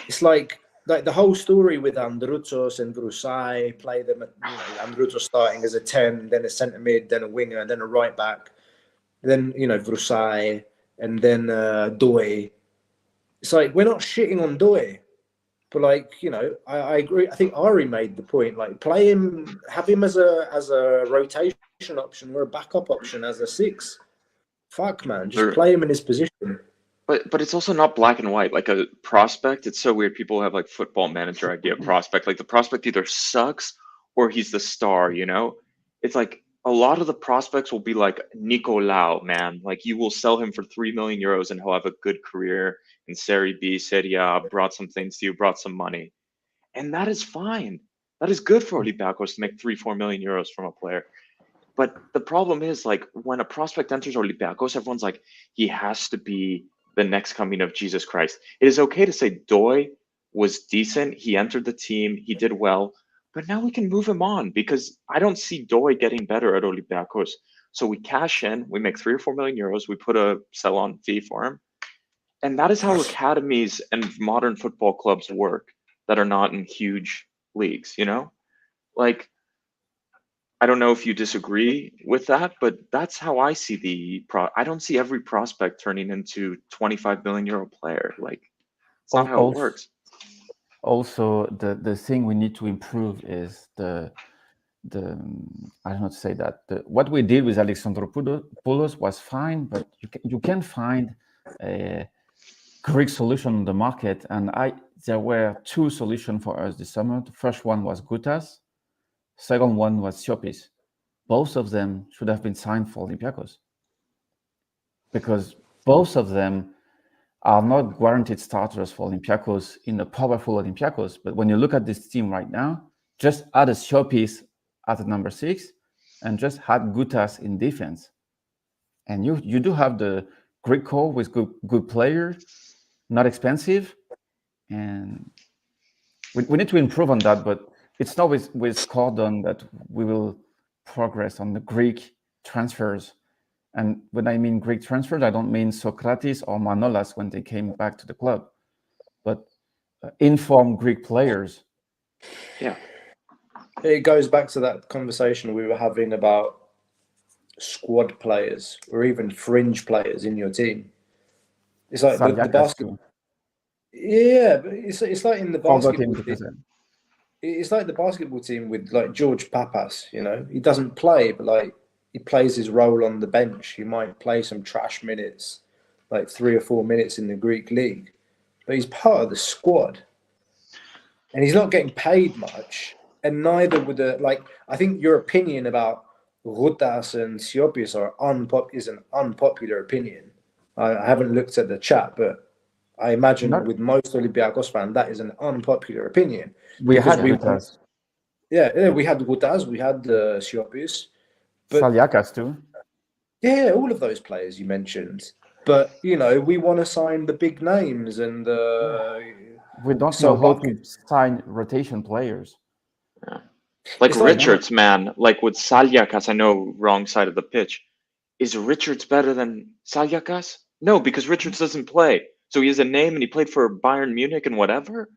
it's like the whole story with Andrutsos and Vrusai, play them at, Andrutsos starting as a 10, then a centre mid, then a winger, then a right back, then Vrusai, and then Doi. It's like we're not shitting on Doi, but like I agree. I think Ari made the point. Like play him, have him as a rotation option or a backup option as a 6. Fuck man, just play him in his position. But it's also not black and white. Like a prospect, it's so weird. People have like football manager idea of prospect. Like the prospect either sucks or he's the star, It's like a lot of the prospects will be like Nicolau, man. Like you will sell him for 3 million euros and he'll have a good career in Serie B, Serie A, brought some things to you, brought some money. And that is fine. That is good for Olympiacos to make 3-4 million euros from a player. But the problem is, like, when a prospect enters Olympiacos, everyone's like, he has to be the next coming of Jesus Christ. It is okay to say Doi was decent. He entered the team. He did well. But now we can move him on because I don't see Doi getting better at Olympiacos. So we cash in, we make 3 or 4 million euros. We put a sell-on fee for him. And that is how academies and modern football clubs work that are not in huge leagues, Like, I don't know if you disagree with that, but that's how I see I don't see every prospect turning into 25 million euro player. Like, it's not how it works. Also, the thing we need to improve is the I don't know to say that what we did with Alexandropoulos was fine, but you can find a Greek solution on the market, and there were 2 solutions for us this summer. The first one was Gutas, second one was Siopis. Both of them should have been signed for Olympiacos because both of them are not guaranteed starters for Olympiacos in a powerful Olympiacos. But when you look at this team right now, just add a Siopis at number 6 and just add Gutas in defense. And you do have the Greek core with good players, not expensive. And we need to improve on that, but it's not with Cordon that we will progress on the Greek transfers. And when I mean Greek transfers, I don't mean Socrates or Manolas when they came back to the club, but informed Greek players. Yeah. It goes back to that conversation we were having about squad players or even fringe players in your team. It's like the basketball. Yeah, but it's like in the basketball team. It's like the basketball team with like George Papas, he doesn't play, but like he plays his role on the bench. He might play some trash minutes, like 3 or 4 minutes in the Greek league, but he's part of the squad and he's not getting paid much. And neither would I think your opinion about Rutas and Siopis is an unpopular opinion. I haven't looked at the chat, but I imagine with most Olympiacos fans, that is an unpopular opinion. We had Rutas. Yeah, we had Rutas, we had Siopis. Saliakas too. Yeah, all of those players you mentioned. But, we want to sign the big names and... we don't know how to sign rotation players. Yeah. Like Richards, man. Like with Saliakas, I know wrong side of the pitch. Is Richards better than Saliakas? No, because Richards doesn't play. So he has a name and he played for Bayern Munich and whatever.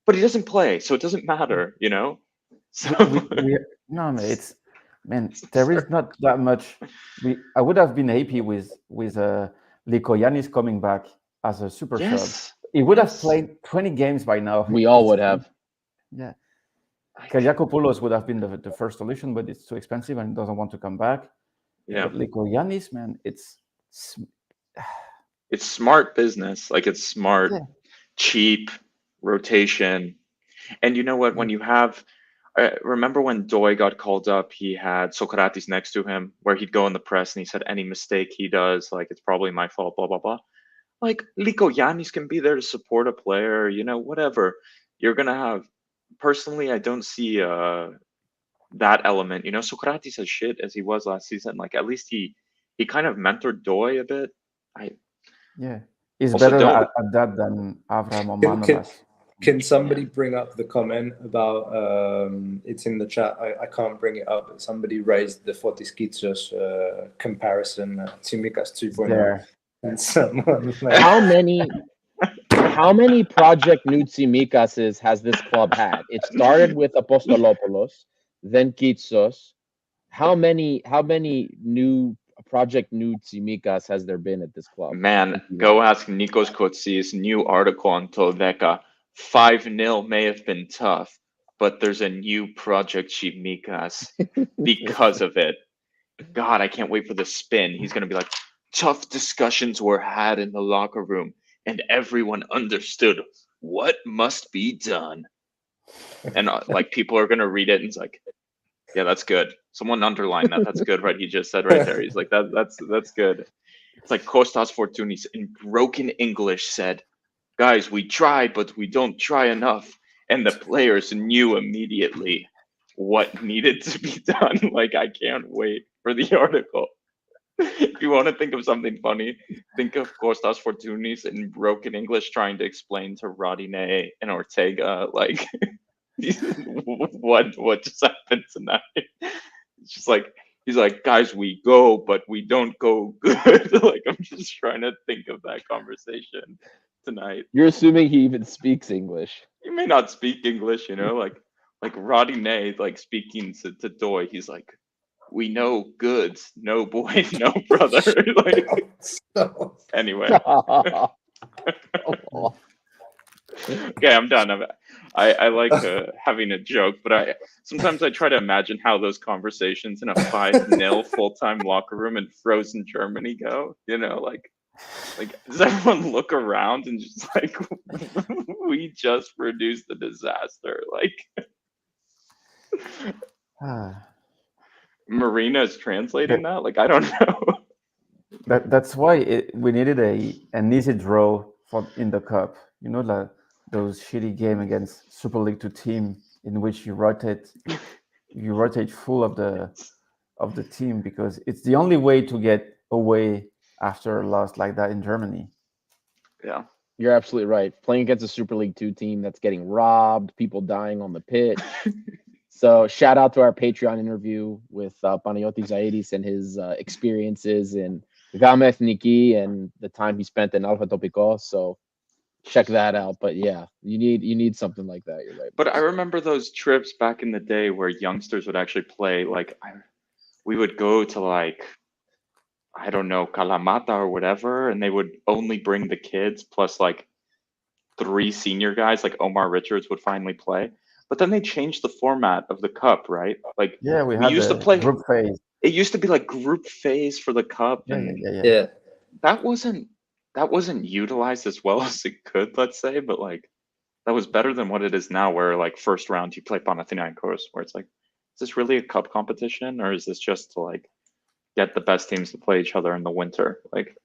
But he doesn't play, so it doesn't matter, So there is not that much. I would have been happy with Likoyannis coming back as a super sub. He would have played 20 games by now. We all would have. Yeah. Kyriakopoulos would have been the first solution, but it's too expensive and doesn't want to come back. Yeah. But Likoyannis, man, it's smart business. Like it's smart, cheap rotation. And you know what? When you have, remember when Doi got called up, he had Socrates next to him where he'd go in the press and he said, any mistake he does, like it's probably my fault, blah, blah, blah. Like Likoyannis can be there to support a player, whatever. You're going to have, personally, I don't see that element. Socrates as shit as he was last season. Like at least he kind of mentored Doi a bit. He's better at that than Avram or Manolas. Can somebody bring up the comment about it's in the chat? I can't bring it up, but somebody raised the Fotis Kitsos comparison Tsimikas 2.0. And someone how many Project New Tsimikas has this club had? It started with Apostolopoulos, then Kitsos. How many new Project New Tsimikas has there been at this club? Man, go ask Nikos Kotsis' new article on Toldeca. 5-0 may have been tough, but there's a new Project Chimikas because of it. God, I can't wait for the spin. He's going to be like, tough discussions were had in the locker room, and everyone understood what must be done. And like people are going to read it and it's like, yeah, that's good. Someone underline that. That's good, right? He just said right there. He's like, that's good. It's like Kostas Fortounis in broken English said, guys, we try, but we don't try enough. And the players knew immediately what needed to be done. Like, I can't wait for the article. If you want to think of something funny, think of Kostas Fortounis in broken English trying to explain to Rodinei and Ortega, like, what just happened tonight. It's just like, he's like, guys, we go, but we don't go good. Like, I'm just trying to think of that conversation tonight. You're assuming he even speaks English. He may not speak English, you know, like Rodinei, like speaking to Doi, he's like, we know goods, no boy, no brother. Like, anyway. Okay, I'm done. I like having a joke, but sometimes I try to imagine how those conversations in a 5-0 full-time locker room in frozen Germany go. You know, like does everyone look around and just like, we just produced a disaster? Like, Marina is translating that. Like, I don't know. That's why we needed an easy draw in the cup. You know, like those shitty game against Super League 2 team in which you rotate full of the team, because it's the only way to get away after a loss like that in Germany. Yeah, you're absolutely right. Playing against a Super League 2 team that's getting robbed, people dying on the pitch. So shout out to our Patreon interview with Panayotis Zaidis and his experiences in Gameth Niki and the time he spent in Alpha Topikos. So check that out. But yeah, you need something like that. You're right. But I remember those trips back in the day where youngsters would actually play. Like, we would go to, like, I don't know, Kalamata or whatever, and they would only bring the kids plus like 3 senior guys, like Omar Richards would finally play. But then they changed the format of the cup, right? Like, yeah, we used to play group phase. It used to be like group phase for the cup, and Yeah. that wasn't utilized as well as it could, let's say. But like, that was better than what it is now, where like first round you play Panathinaikos, where it's like, is this really a cup competition, or is this just to like get the best teams to play each other in the winter? Like,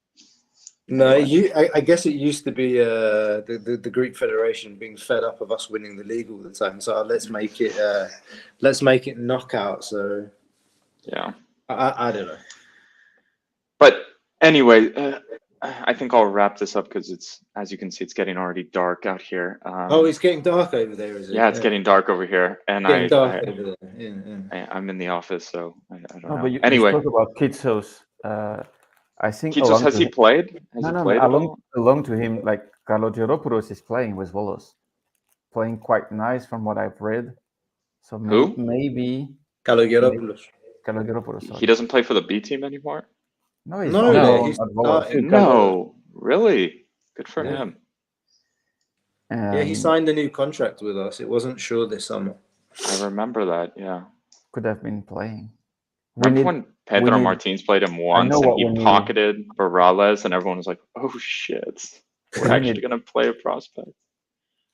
no, I guess it used to be the Greek Federation being fed up of us winning the league all the time. So let's make it knockout. So yeah, I don't know. But anyway, I think I'll wrap this up because it's, as you can see, it's getting already dark out here. It's getting dark over there, is it? Yeah, it's getting dark over here, and over there. Yeah. I'm in the office, so I don't know. But you spoke about Kitsos. I think Kitsos, has he played? Along to him, like Kalogeropoulos is playing with Volos, playing quite nice from what I've read. So maybe Kalogeropoulos. He doesn't play for the B team anymore? No, he's No, really? Good for him. Yeah, he signed a new contract with us. It wasn't sure this summer. I remember that, yeah. Could have been playing. Remember when Pedro Martins played him once and he pocketed Barales and everyone was like, oh shit, we're actually going to play a prospect.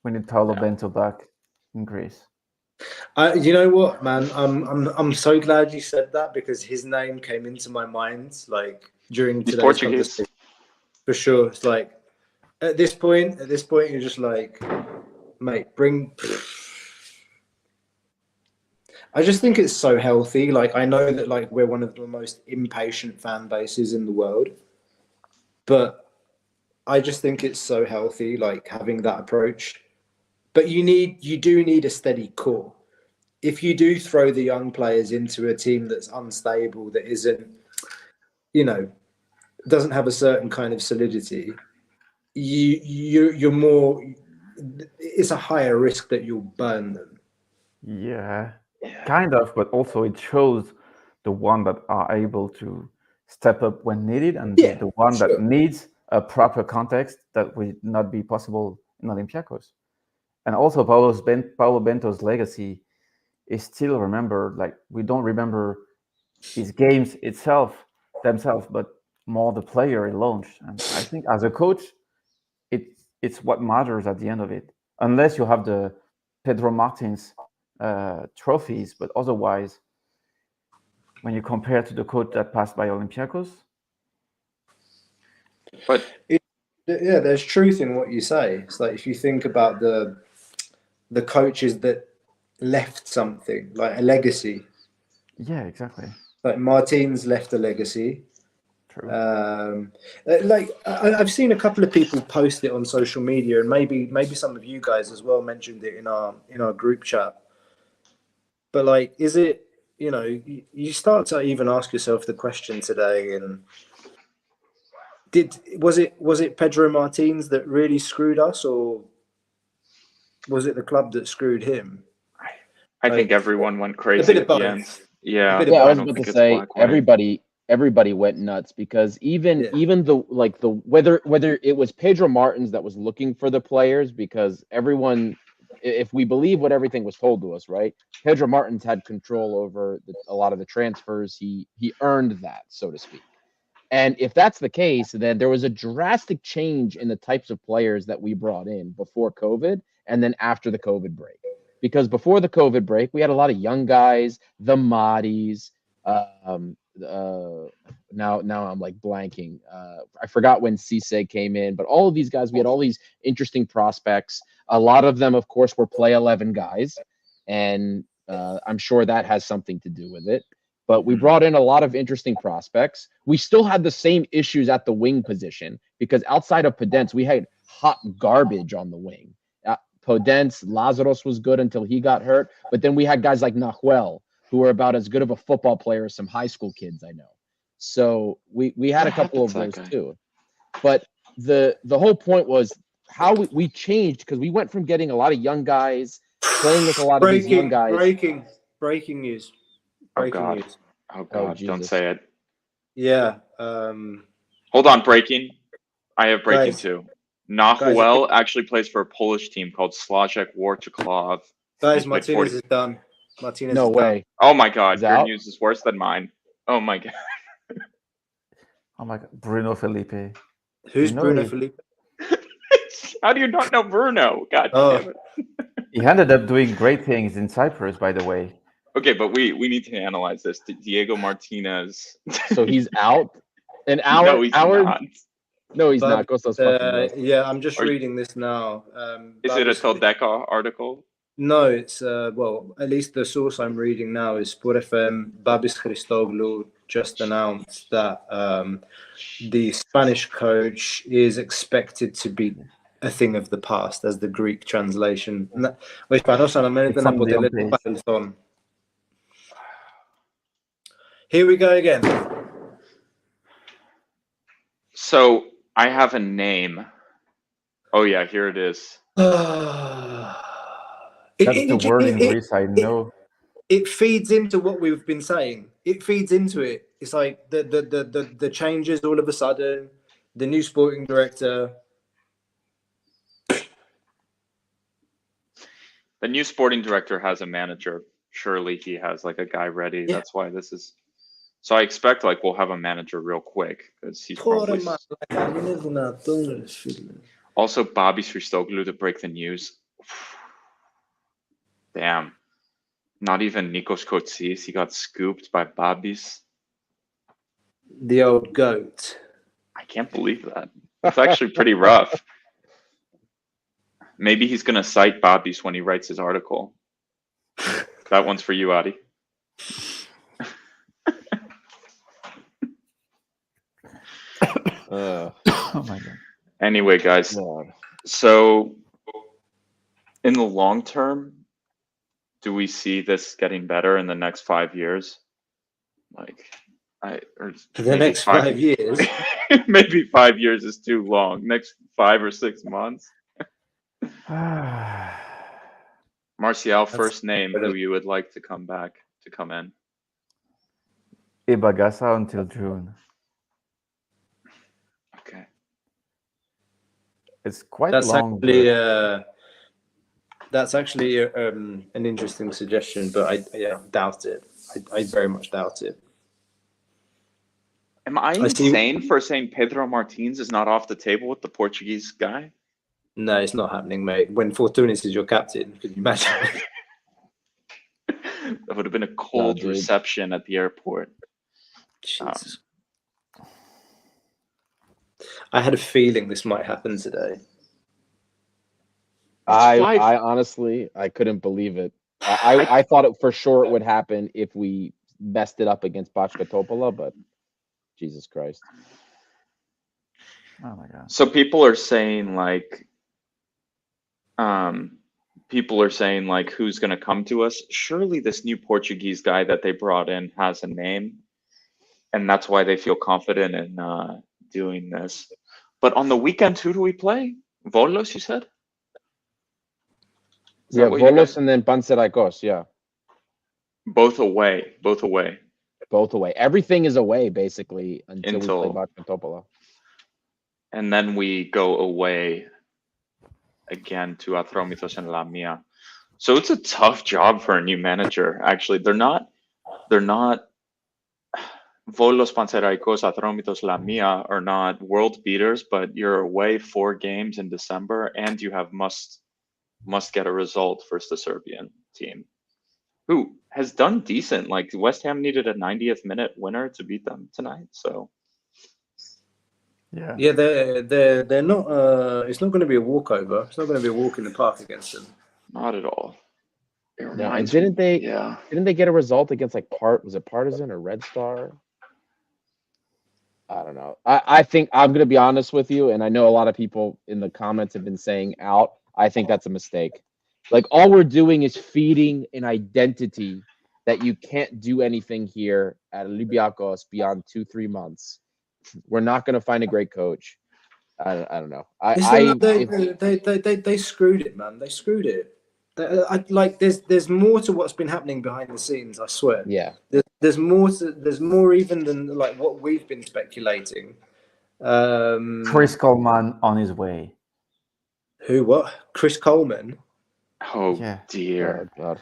We need Paulo Bento back in Greece. You know what, man? I'm so glad you said that, because his name came into my mind like during today's conversation. For sure. It's like at this point, you're just like, mate, I just think it's so healthy. Like, I know that like we're one of the most impatient fan bases in the world, but I just think it's so healthy, like having that approach. But you do need a steady core. If you do throw the young players into a team that's unstable, that isn't, doesn't have a certain kind of solidity, you're more. It's a higher risk that you'll burn them. Yeah, kind of, but also it shows the one that are able to step up when needed, and Yeah, the one sure. that needs a proper context that would not be possible in Olympiacos. And also Paulo Bento's legacy is still remembered. Like, we don't remember his games themselves, but more the player he launched. And I think as a coach, it's what matters at the end of it. Unless you have the Pedro Martins trophies, but otherwise, when you compare to the coach that passed by Olympiacos, But Yeah, there's truth in what you say. It's like if you think about the coaches that left something, like a legacy. yeah, exactly. Like Martins left a legacy. True. I've seen a couple of people post it on social media, and maybe some of you guys as well mentioned it in our group chat. But like, is it, you start to even ask yourself the question today, and was it Pedro Martins that really screwed us, or was it the club that screwed him? I think everyone went crazy of at the both. end. Yeah, Yeah, I was don't about think to it's say black, white. everybody went nuts because even whether it was Pedro Martins that was looking for the players, because everyone, if we believe what everything was told to us, right? Pedro Martins had control over a lot of the transfers. He earned that, so to speak. And if that's the case, then there was a drastic change in the types of players that we brought in before COVID and then after the COVID break. Because before the COVID break, we had a lot of young guys, the Mahdi's. Now I'm like blanking. I forgot when Cisse came in, but all of these guys, we had all these interesting prospects. A lot of them, of course, were play 11 guys, and I'm sure that has something to do with it. But we brought in a lot of interesting prospects. We still had the same issues at the wing position because outside of Podence, we had hot garbage on the wing. Podence, Lazaros was good until he got hurt. But then we had guys like Nahuel, who were about as good of a football player as some high school kids I know. So we had a couple of those too. But the whole point was how we changed, because we went from getting a lot of young guys, playing with a lot of these young guys. Breaking news. Oh God. Oh God, don't say it. Yeah. Hold on, breaking. I have breaking too. Nahuel actually plays for a Polish team called Śląsk Wrocław. Guys, Martinez is done. Martinez no is way. Done. Oh my God, He's your out? news is worse than mine. Oh my God. Oh my God, Bruno Felipe. Who's Bruno Felipe? How do you not know Bruno? God damn it. He ended up doing great things in Cyprus, by the way. Okay, but we need to analyze this. Diego Martinez. So he's out? No, he's not. No, he's not. Costas fucking yeah, I'm just reading this now. Is it a Toldeca article? No, it's well, at least the source I'm reading now is Sport FM. Babis Christoglou just announced that the Spanish coach is expected to be a thing of the past, as the Greek translation. Here we go again. So I have a name. Oh yeah, here it is. That's the word in Greece I know. It feeds into what we've been saying. It feeds into it. It's like the changes all of a sudden. The new sporting director. The new sporting director has a manager. Surely he has like a guy ready. Yeah. That's why this is. So I expect like we'll have a manager real quick because he's probably. Also, Babis Christoglou to break the news. Damn. Not even Nikos Kotsis. He got scooped by Babis. The old goat. I can't believe that. It's actually pretty rough. Maybe he's going to cite Babis when he writes his article. That one's for you, Adi. Oh my God. Anyway, guys. So in the long term, do we see this getting better in the next 5 years? The next 5 years? Maybe 5 years is too long. Next 5 or 6 months. Martial, first name who you would like to come in. Ibagasa until June. It's quite That's long. actually but- that's actually an interesting suggestion, but I doubt it. I very much doubt it. Am I I see- insane for saying Pedro Martins is not off the table with the Portuguese guy? No, it's not happening, mate. When Fortunis is your captain, can you imagine? That would have been a cold dude. reception at the airport. Jesus. I had a feeling this might happen today. I honestly, I couldn't believe it. I thought it for sure it would happen if we messed it up against Bachka Topola, but Jesus Christ. Oh my god. So people are saying who's going to come to us? Surely this new Portuguese guy that they brought in has a name, and that's why they feel confident in doing this. But on the weekend, who do we play? Volos, you said? Is that Yeah, what you Volos guys- and then Panserikos, yeah. Both away. Both away. Everything is away, basically, until we play Bachka Topola. And then we go away again to Atromitos and Lamia. So it's a tough job for a new manager. Actually, they're not Volos, Panserikos, Atromitos, Lamia are not world beaters, but you're away 4 games in December, and you have must get a result versus the Serbian team, who has done decent. Like West Ham needed a 90th minute winner to beat them tonight. So Yeah, they're not. It's not going to be a walkover. It's not going to be a walk in the park against them. not at all. It No, and reminds didn't me- they Yeah. didn't they get a result against like was it Partizan or Red Star? I don't know. I think I'm gonna be honest with you, and I know a lot of people in the comments have been saying out. I think that's a mistake. Like all we're doing is feeding an identity that you can't do anything here at Olympiacos beyond 2-3 months. We're not gonna find a great coach. I don't know. They screwed it, man. They screwed it. There's more to what's been happening behind the scenes. I swear. Yeah. There's more even than like what we've been speculating. Chris Coleman on his way. Who? What? Chris Coleman? Oh Yeah. dear. Oh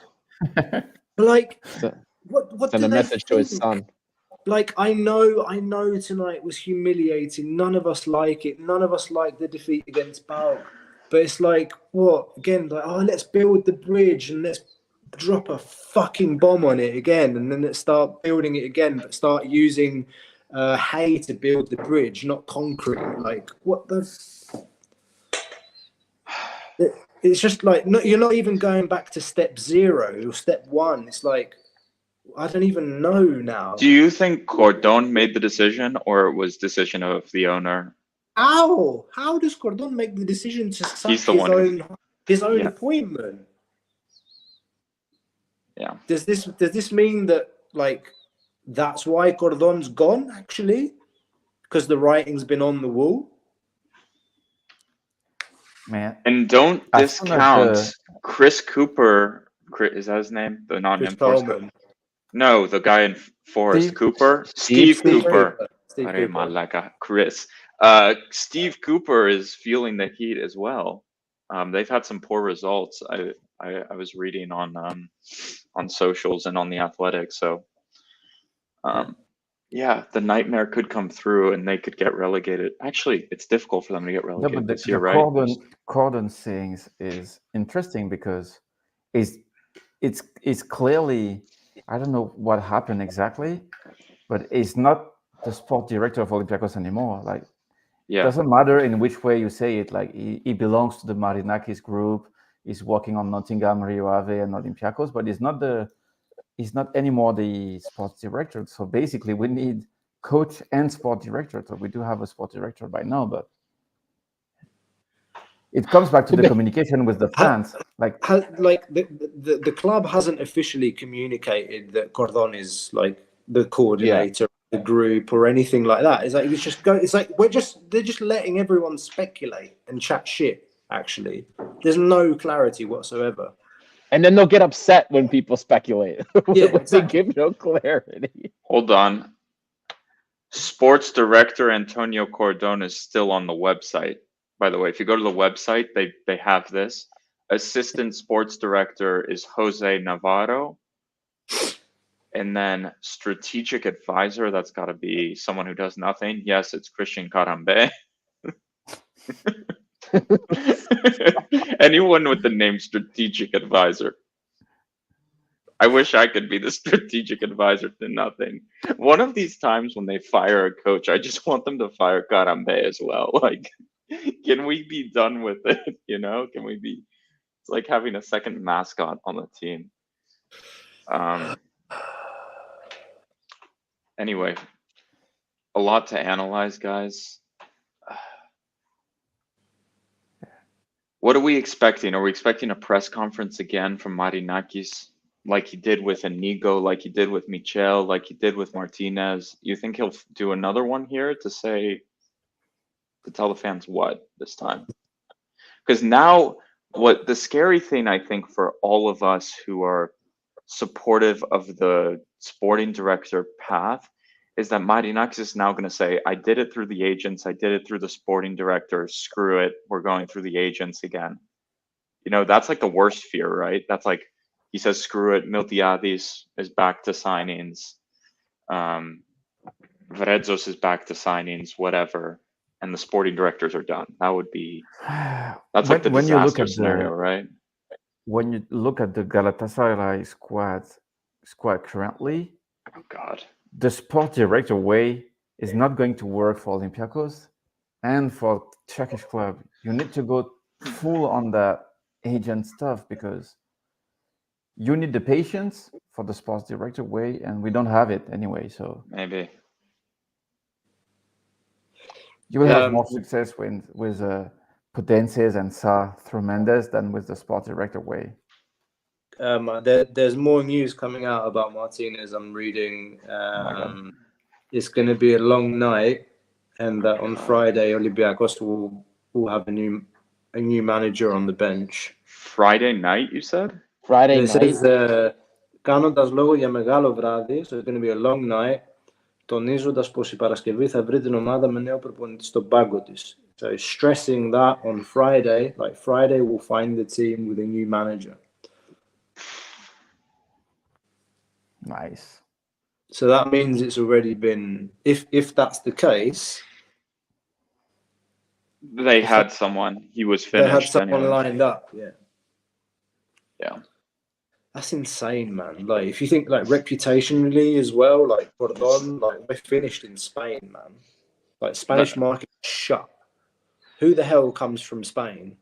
God. Like So- what? Send do a they message to his think? son. Like I know tonight was humiliating. None of us like it. None of us like the defeat against Pauk. But it's like what again? Like let's build the bridge and let's drop a fucking bomb on it again, and then let's start building it again. But start using hay to build the bridge, not concrete. Like what the? It's just like you're not even going back to step 0 or step 1. It's like I don't even know now. Do you think Cordon made the decision, or it was decision of the owner? How does Cordon make the decision to sack He's the one his own Yeah. appointment? Yeah. Does this mean that like that's why Cordon's gone actually? Because the writing's been on the wall? Man, And don't As soon as discount Chris Cooper. Is that his name? The Chris non-name Forrest Coleman. No, the guy in Forest Steve- Cooper. Steve Steve Cooper. Steve Ay, Cooper. malaca, Chris. Steve Cooper is feeling the heat as well. They've had some poor results. I was reading on socials and on the Athletics. So, yeah, the nightmare could come through and they could get relegated. Actually, it's difficult for them to get no, relegated but this the year, right? Cordon sayings is interesting because it's clearly, I don't know what happened exactly, but it's not the sport director of Olympiacos anymore. Like, Yeah, doesn't matter in which way you say it. Like, he belongs to the Marinakis group. He's working on Nottingham, Rio Ave, and Olympiacos, but he's not anymore the sports director. So basically, we need coach and sport director. So we do have a sport director by now, but it comes back to the communication with the fans. Like, The club hasn't officially communicated that Cordon is like the coordinator of the group or anything like that. It's like it's like they're just letting everyone speculate and chat shit. Actually, there's no clarity whatsoever. And then they'll get upset when people speculate. Yeah, When exactly. they give no clarity. hold on. Sports director Antonio Cordon is still on the website. by the way. If you go to the website, they have this. Assistant sports director is Jose Navarro. And then strategic advisor, that's got to be someone who does nothing. Yes, it's Christian Carambe. Anyone with the name strategic advisor. I wish I could be the strategic advisor to nothing. One of these times when they fire a coach, I just want them to fire Carambe as well. Like, can we be done with it? You know, can we be? It's like having a second mascot on the team. Anyway, a lot to analyze, guys. What are we expecting? Are we expecting a press conference again from Marinakis, like he did with Inigo, like he did with Michel, like he did with Martinez? You think he'll do another one here to tell the fans what this time? Because now, what the scary thing, I think, for all of us who are supportive of the sporting director path is that Marinakis is now going to say, I did it through the agents, I did it through the sporting director, screw it, we're going through the agents again. You know, that's like the worst fear, right? That's like, he says, screw it, Miltiadis is back to signings, Varedzos is back to signings, whatever, and the sporting directors are done. That would be, that's like the disaster scenario, right? When you look at the Galatasaray squad currently, oh God, the sport director way is not going to work for Olympiacos and for Turkish club. You need to go full on that agent stuff because you need the patience for the sports director way, and we don't have it anyway. So maybe you will have more success with Potences and Sa through Mendes than with the sport director way. There's more news coming out about Martinez. I'm reading. It's going to be a long night, and that on Friday Olympiacos will have a new manager on the bench. Friday night, you said? Friday It night. says, κάνοντας λόγο για μεγάλο βράδυ, so it's going to be a long night, τονίζοντας πως η Παρασκευή θα βρει την ομάδα με νέο προπονητή στον πάγκο της. So stressing that on Friday, like Friday will find the team with a new manager. Nice. So that means it's already been, if that's the case, they had someone. He was finished. They had someone anyway. lined up. Yeah. Yeah. That's insane, man. Like, if you think like reputationally as well, like Gordon, like we're finished in Spain, man. Like Spanish market shut. Who the hell comes from Spain?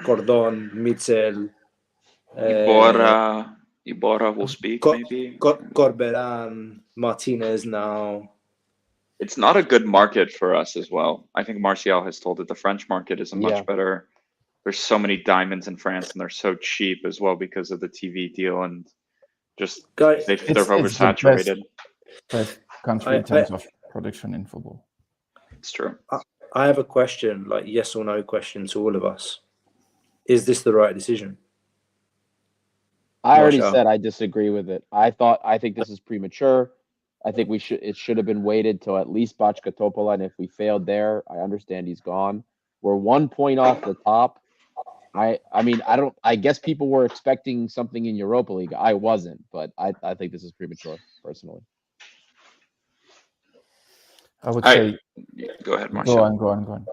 Gordon, Mitchell, Iborra will speak, maybe. Corberan, Martinez now. It's not a good market for us as well. I think Martial has told it. The French market is a much better. There's so many diamonds in France, and they're so cheap as well because of the TV deal, and just they're oversaturated. Best country in terms of production in football. It's true. I have a question, like yes or no question to all of us. Is this the right decision? I already said I disagree with it. I think this is premature. I think it should have been waited till at least Bachka Topola, and if we failed there, I understand he's gone. We're 1 point off the top. I guess people were expecting something in Europa League. I wasn't, but I think this is premature, personally. I would say go ahead, Marcel. Go on.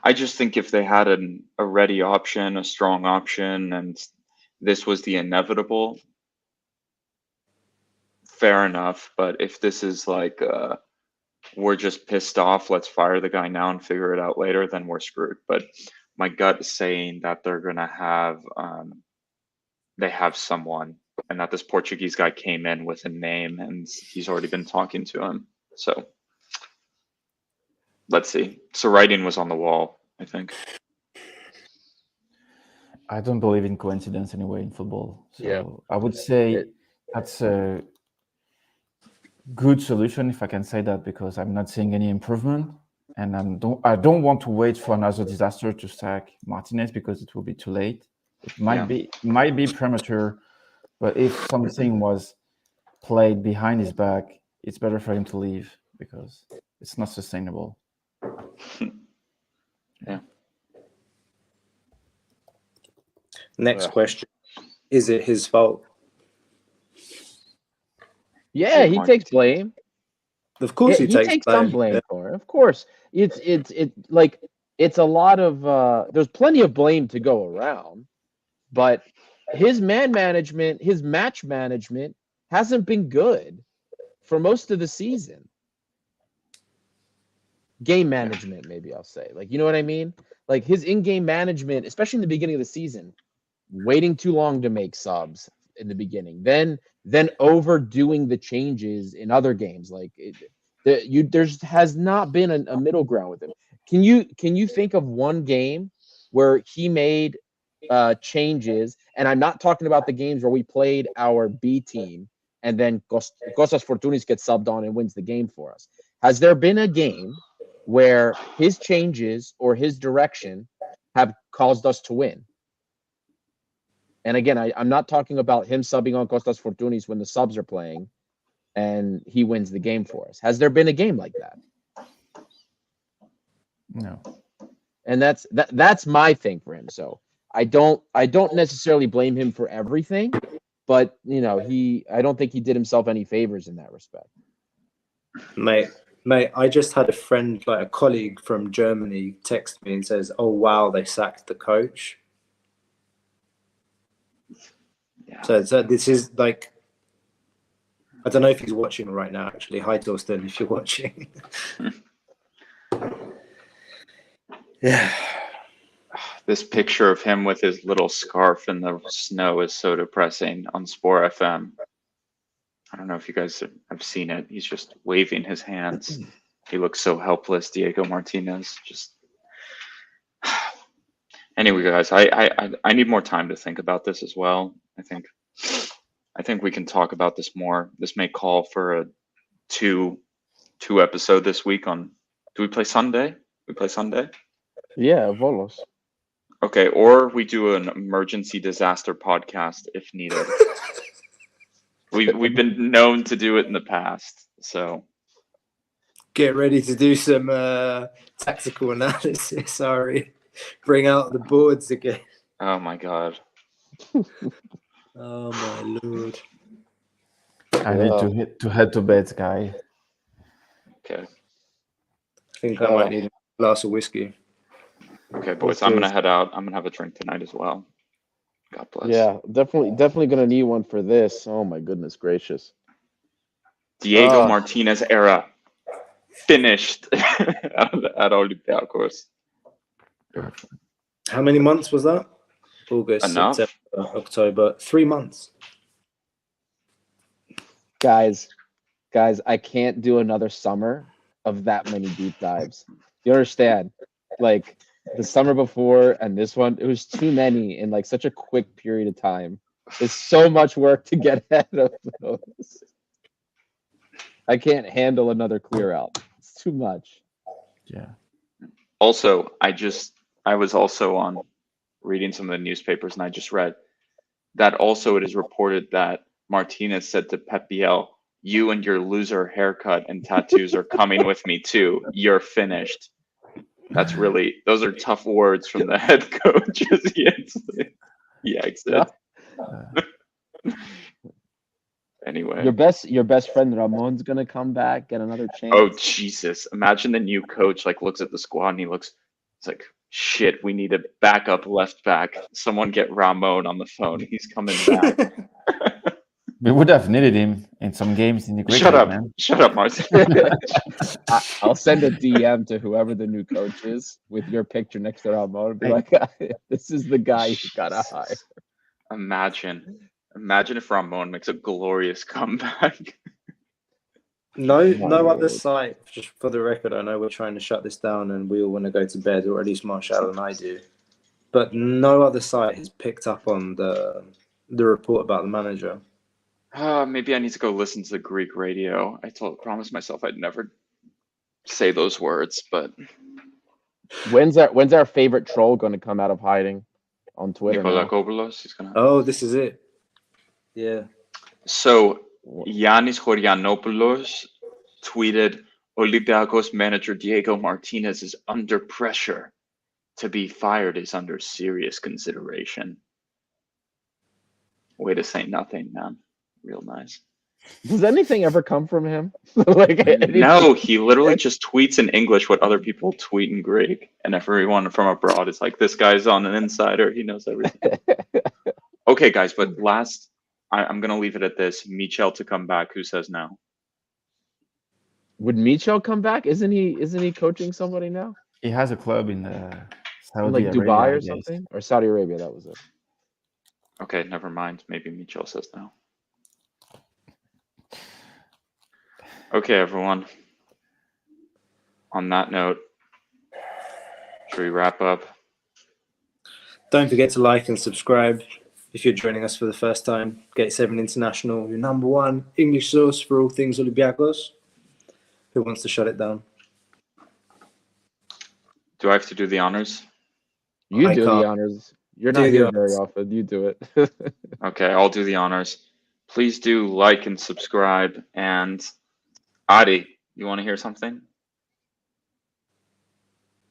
I just think if they had a ready option, a strong option, and this was the inevitable, fair enough. But if this is like we're just pissed off, let's fire the guy now and figure it out later, then we're screwed. But my gut is saying that they're gonna have they have someone, and that this Portuguese guy came in with a name and he's already been talking to him. So let's see. So writing was on the wall, I think. I don't believe in coincidence anyway in football. So I would say that's a good solution, if I can say that, because I'm not seeing any improvement, and I don't want to wait for another disaster to sack Martinez because it will be too late. It might be premature, but if something was played behind his back, it's better for him to leave because it's not sustainable. Yeah. Next question: is it his fault? Yeah, he takes blame. Of course, he takes some blame for it. Of course, it's a lot of there's plenty of blame to go around, but his match management hasn't been good for most of the season. Game management, maybe I'll say, like, you know what I mean? Like his in-game management, especially in the beginning of the season, waiting too long to make subs in the beginning, then overdoing the changes in other games. Like there has not been a middle ground with him. Can you think of one game where he made changes? And I'm not talking about the games where we played our B team and then Kostas Fortounis gets subbed on and wins the game for us. Has there been a game where his changes or his direction have caused us to win? And again, I'm not talking about him subbing on Kostas Fortounis when the subs are playing and he wins the game for us. Has there been a game like that? No. And that's my thing for him. So I don't necessarily blame him for everything, but I don't think he did himself any favors in that respect. Mate, I just had a friend, like a colleague from Germany, text me and says, "Oh wow, they sacked the coach." Yeah. So this is like, I don't know if he's watching right now. Actually, hi Torsten, if you're watching. Yeah. This picture of him with his little scarf in the snow is so depressing on Sport FM. I don't know if you guys have seen it. He's just waving his hands. He looks so helpless, Diego Martinez. Just anyway, guys, I need more time to think about this as well. I think we can talk about this more. This may call for a two episode this week on. Do we play Sunday? We play Sunday? Yeah, Volos. Okay, or we do an emergency disaster podcast if needed. We've been known to do it in the past, so Get ready to do some tactical analysis. Sorry, bring out the boards again. oh my god. Oh my lord. I need to head to bed, guy. Okay. I think I might need a glass of whiskey. Okay, boys, I'm gonna head out. I'm gonna have a drink tonight as well. God bless. Yeah, definitely gonna need one for this. Oh my goodness gracious. Diego Martinez era finished at Olympiacos. How many months was that? August, Enough. September, October. 3 months. Guys, I can't do another summer of that many deep dives. You understand? Like the summer before and this one, it was too many in like such a quick period of time. There's so much work to get ahead of those. I can't handle another clear out. It's too much. Yeah. Also, I was also on reading some of the newspapers, and I just read that also it is reported that Martinez said to Pep Biel, "You and your loser haircut and tattoos are coming with me too. You're finished." Those are tough words from the head coach as he exited. Anyway. Your best friend Ramon's gonna come back, get another chance. Oh Jesus. Imagine the new coach looks at the squad and it's like, shit, we need a backup left back. Someone get Ramon on the phone. He's coming back. We would have needed him in some games in the Greek Shut League, up. man. Shut up, Martin. I'll send a DM to whoever the new coach is with your picture next to Ramon and be like, this is the guy you gotta hire. Imagine if Ramon makes a glorious comeback. No other site, just for the record, I know we're trying to shut this down and we all want to go to bed, or at least Marshall and I do. But no other site has picked up on the report about the manager. Maybe I need to go listen to the Greek radio. I promised myself I'd never say those words, but when's our favorite troll going to come out of hiding on Twitter? Nikolakopoulos, he's gonna. Oh, this is it. Yeah. So Yannis Chorianopoulos tweeted, "Olympiacos manager Diego Martinez is under pressure. To be fired is under serious consideration." way to say nothing, man. Real nice. Does anything ever come from him? Like anything? No, he literally just tweets in English what other people tweet in Greek, and everyone from abroad is like, "This guy's on an insider. He knows everything." Okay, guys, but last, I'm gonna leave it at this. Michel to come back. Who says no? Would Michel come back? Isn't he coaching somebody now? He has a club in Saudi Like Arabia, Dubai I or guess. something? Or Saudi Arabia, that was it. Okay, never mind. Maybe Michel says no. Okay, everyone. On that note, should we wrap up? Don't forget to like and subscribe if you're joining us for the first time. Gate 7 International, your number one English source for all things Olympiacos. Who wants to shut it down? Do I have to do the honors? You I do can't. the honors. You're Do not the here honors. very often. You do it. Okay, I'll do the honors. Please do like and subscribe. And Adi, you want to hear something?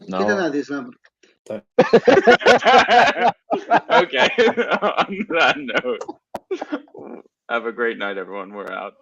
No. Okay. On that note, have a great night, everyone. We're out.